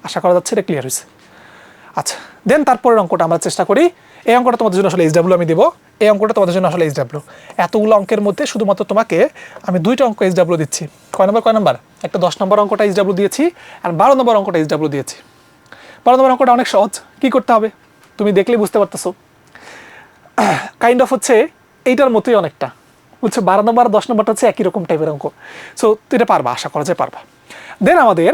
আশা করা যাচ্ছে এটা ক্লিয়ার হয়েছে। আচ্ছা, দেন তারপরের অঙ্কটা আমরা চেষ্টা করি। এই অঙ্কটা তোমাদের জন্য আসলে এইচডাব্লিউ আমি দেবো, এই অঙ্কটা তোমাদের জন্য আসলে এইচডাব্লিউ। এতগুলো অঙ্কের মধ্যে শুধুমাত্র তোমাকে আমি 2টা অঙ্ক এইচডাব্লিউ দিচ্ছি। কয় নাম্বার? একটা 10 নম্বর অঙ্কটা এইচডাব্লিউ দিয়েছি, আর 12 নম্বর অঙ্কটা এইচডাব্লিউ দিয়েছি। 12 নম্বর অঙ্কটা অনেক সহজ। কি করতে হবে তুমি দেখলেই বুঝতে পারতেছো, কাইন্ড অফ হচ্ছে এইটার মতোই অনেকটা, বুঝছো? 12 নম্বর 10 নম্বরটা হচ্ছে একই রকম টাইপের অঙ্ক। সো এটা পারবা, আশা করা যায় পারবা। দেন আমাদের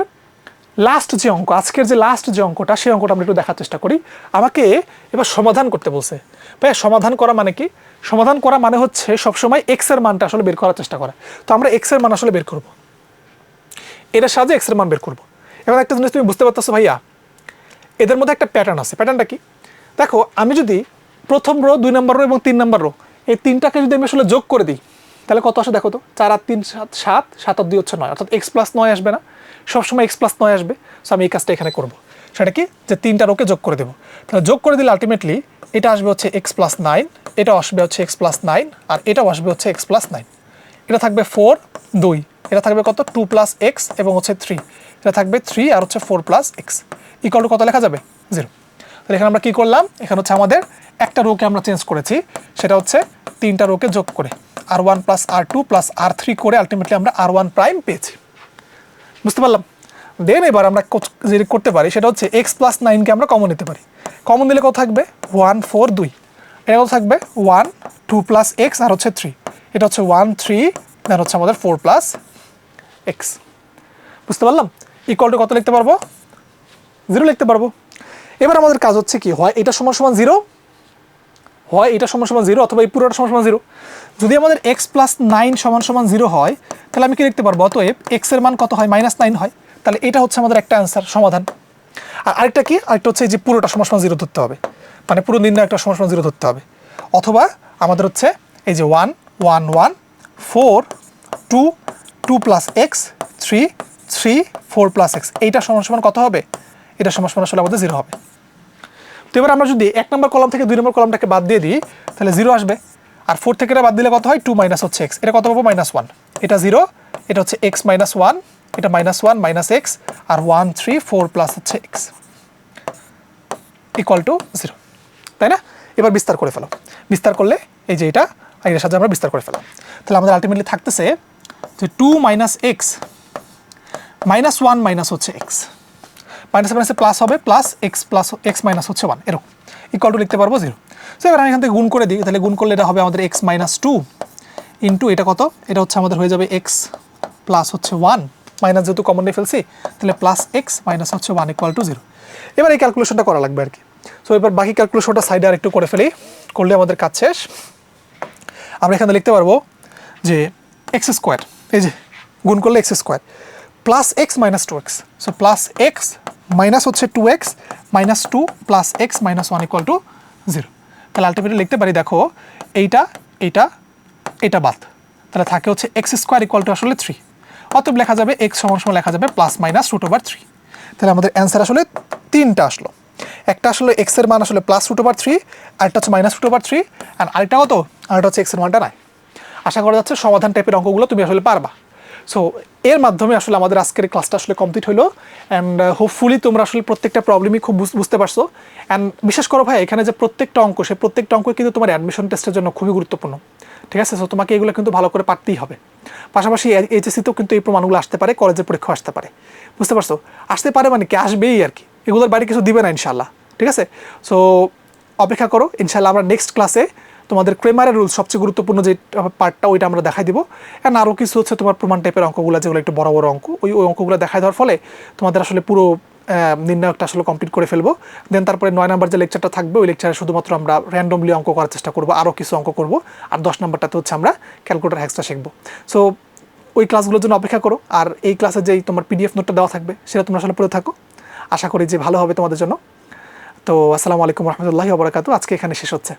লাস্ট যে অঙ্ক, আজকের যে লাস্ট যে অঙ্কটা, সেই অঙ্কটা আমরা একটু দেখার চেষ্টা করি। আমাকে এবার সমাধান করতে বলছে। ভাই সমাধান করা মানে কি? সমাধান করা মানে হচ্ছে সবসময় এক্স এর মানটা আসলে বের করার চেষ্টা করা। তো আমরা এক্স এর মান আসলে বের করব, এটার সাহায্যে এক্স এর মান বের করব। এবার একটা জিনিস তুমি বুঝতে পারতেছো ভাইয়া, এদের মধ্যে একটা প্যাটার্ন আছে। প্যাটার্নটা কি? দেখো, আমি যদি প্রথম রো, 2 নম্বর রো এবং 3 নম্বর রো, এই তিনটাকে যদি আমি আসলে যোগ করে দিই, তাহলে কত আসে দেখো তো? 4 আর 3 7, 7 7 আর 2 হচ্ছে 9, অর্থাৎ এক্স প্লাস 9 আসবে না? সবসময় এক্স প্লাস 9 আসবে। সো আমি এই কাজটা এখানে করবো। সেটা কি? যে 3টা রোকে যোগ করে দেবো। তাহলে যোগ করে দিলে আলটিমেটলি এটা আসবে হচ্ছে এক্স প্লাস 9, এটা আসবে হচ্ছে এক্স প্লাস 9, আর এটাও আসবে হচ্ছে এক্স প্লাস 9। এটা থাকবে 4 2, এটা থাকবে কত? 2 প্লাস এক্স এবং হচ্ছে 3, এটা থাকবে 3 আর হচ্ছে 4 প্লাস এক্স ইকুয়াল টু কত লেখা যাবে? 0। তাহলে এখানে আমরা কি করলাম? এখানে হচ্ছে আমাদের একটা রোকে আমরা চেঞ্জ করেছি, সেটা হচ্ছে 3টা রোকে যোগ করে R1 plus R2 plus R3 করে আলটিমেটলি আমরা R1 প্রাইম পেয়েছি। বুঝতে পারলাম? দেন এবার আমরা যেটা করতে পারি সেটা হচ্ছে এক্স প্লাস 9কে আমরা কমন নিতে পারি। কমন দিলে কত থাকবে? 1 4 2, এটা কত থাকবে? 1 2 প্লাস এক্স আর হচ্ছে 3, এটা হচ্ছে 1 3, দেন হচ্ছে আমাদের 4 প্লাস এক্স। বুঝতে পারলাম? ইকুয়াল টু কত লিখতে পারবো? 0 লিখতে পারবো। এবার আমাদের কাজ হচ্ছে কি, হয় এটা সমান সমান 0, হয় এটা সমান সমান 0, অথবা এই পুরোটা সমান সমান 0। যদি আমাদের এক্স প্লাস 9 সমান সমান 0 হয়, তাহলে আমি কি লিখতে পারবো? অতএব এক্স এর মান কত হয়? -9 হয়। তাহলে এটা হচ্ছে আমাদের একটা অ্যান্সার, সমাধান। আর আরেকটা কি? আরেকটা হচ্ছে যে পুরোটা সমান সমান 0 ধরতে হবে, মানে পুরো নির্ণয়টা সমান সমান 0 ধরতে হবে। অথবা আমাদের হচ্ছে এই যে 1 1 1 4 2 2 প্লাস এক্স 3 3 4 প্লাস এক্স, এইটা সমান সমান কত হবে? এটা সমান সমান আসলে আমাদের 0 হবে। তো এবার আমরা যদি 1 নম্বর কলাম থেকে 2 নম্বর কলামটাকে বাদ দিয়ে দিই, তাহলে 0 আসবে। আর 4 থেকে এটা বাদ দিলে কত হয়? 2 মাইনাস হচ্ছে এক্স, এটা কত পাবো? -1। এটা 0, এটা হচ্ছে এক্স মাইনাস 1, এটা -1 মাইনাস এক্স, আর 1 3 4 প্লাস হচ্ছে এক্স ইকুয়াল টু 0, তাই না? এবার বিস্তার করে ফেলো। বিস্তার করলে এই যে এটা আর এর সাথে আমরা বিস্তার করে ফেলাম। তাহলে আমাদের আলটিমেটলি থাকতেছে যে 2 মাইনাস এক্স মাইনাস 1 মাইনাস হচ্ছে এক্স, মাইনাসে মাইনাসে প্লাস হবে, প্লাস এক্স মাইনাস হচ্ছে 1 এরকম, ইকুয়াল টু লিখতে পারবো 0। সো এবার আমি এখান থেকে গুণ করে দিই, তাহলে গুণ করলে এটা হবে আমাদের এক্স মাইনাস 2 ইন্টু এটা কত, এটা হচ্ছে আমাদের হয়ে যাবে এক্স প্লাস হচ্ছে 1, মাইনাস যেহেতু কমন নিয়ে ফেলছি তাহলে প্লাস এক্স মাইনাস হচ্ছে 1 ইকুয়াল টু 0। এবার এই ক্যালকুলেশনটা করা লাগবে আর কি। সো এবার বাকি ক্যালকুলেশনটা সাইডে আর একটু করে ফেলি, করলে আমাদের কাজ শেষ। আমরা এখানে লিখতে পারবো যে এক্স স্কোয়ার, এই যে গুণ করলে x square plus x minus 2x, so plus x minus হচ্ছে 2x minus 2 plus x minus 1 equal two 0। তাহলে আলটিমেটলি লিখতে পারি দেখো এইটা এইটা এটা বাদ, তাহলে থাকে হচ্ছে এক্স স্কোয়ার ইকুয়াল টু আসলে 3, অতএব লেখা যাবে এক্স সমান সমান লেখা যাবে প্লাস মাইনাস √3। তাহলে আমাদের অ্যান্সার আসলে 3টা আসলো, একটা আসলে এক্স এর মান আসলে প্লাস √3, আরেকটা হচ্ছে মাইনাস √3, অ্যান্ড আরেকটা কত, আরেকটা হচ্ছে এক্স এর মানটা নাই। আশা করা যাচ্ছে সমাধান টাইপের অঙ্কগুলো তুমি আসলে পারবা। সো এর মাধ্যমে আসলে আমাদের আজকের ক্লাসটা আসলে কমপ্লিট হলো, অ্যান্ড হোপফুলি তোমরা আসলে প্রত্যেকটা প্রবলেমই খুব বুঝতে পারছো। অ্যান্ড বিশেষ করো ভাই এখানে যে প্রত্যেকটা অঙ্ক, সে প্রত্যেকটা অঙ্ক কিন্তু তোমার অ্যাডমিশন টেস্টের জন্য খুবই গুরুত্বপূর্ণ, ঠিক আছে? সো তোমাকে এগুলো কিন্তু ভালো করে পারতেই হবে। পাশাপাশি এইচএসসিতেও কিন্তু এই প্রমাণগুলো আসতে পারে, কলেজের পরীক্ষা আসতে পারে, বুঝতে পারছো? আসতে পারে মানে কি, আসবেই আর কি, এগুলোর বাইরে কিছু দিবে না ইনশাল্লাহ, ঠিক আছে? সো অপেক্ষা করো, ইনশাল্লাহ আমরা নেক্সট ক্লাসে তোমাদের ক্রেমারের রুলস সবচেয়ে গুরুত্বপূর্ণ যে পার্টটা ওইটা আমরা দেখাই দিব, অ্যান্ড আরও কিছু হচ্ছে তোমার প্রমাণ টাইপের অঙ্কগুলো যেগুলো একটু বড় বড় অঙ্ক, ওই অঙ্কগুলো দেখাই দেওয়ার ফলে তোমাদের আসলে পুরো নির্ণায়কটা আসলে কমপ্লিট করে ফেলবো। দেন তারপরে 9 নম্বর যে লেকচারটা থাকবে ওই লেকচারে শুধুমাত্র আমরা র্যান্ডমলি অঙ্ক করার চেষ্টা করবো, আরও কিছু অঙ্ক করবো, আর 10 নম্বরটাতে হচ্ছে আমরা ক্যালকুলেটর হ্যাক্সটা শিখবো। সো ওই ক্লাসগুলোর জন্য অপেক্ষা করো, আর এই ক্লাসে যেই তোমার পিডিএফ নোটটা দেওয়া থাকবে সেটা তোমরা আসলে পড়ে থাকো, আশা করি যে ভালো হবে তোমাদের জন্য। তো আসসালামু আলাইকুম রহমতুল্লাহি ওয়া বারাকাতুহু, আজকে এখানে শেষ হচ্ছে।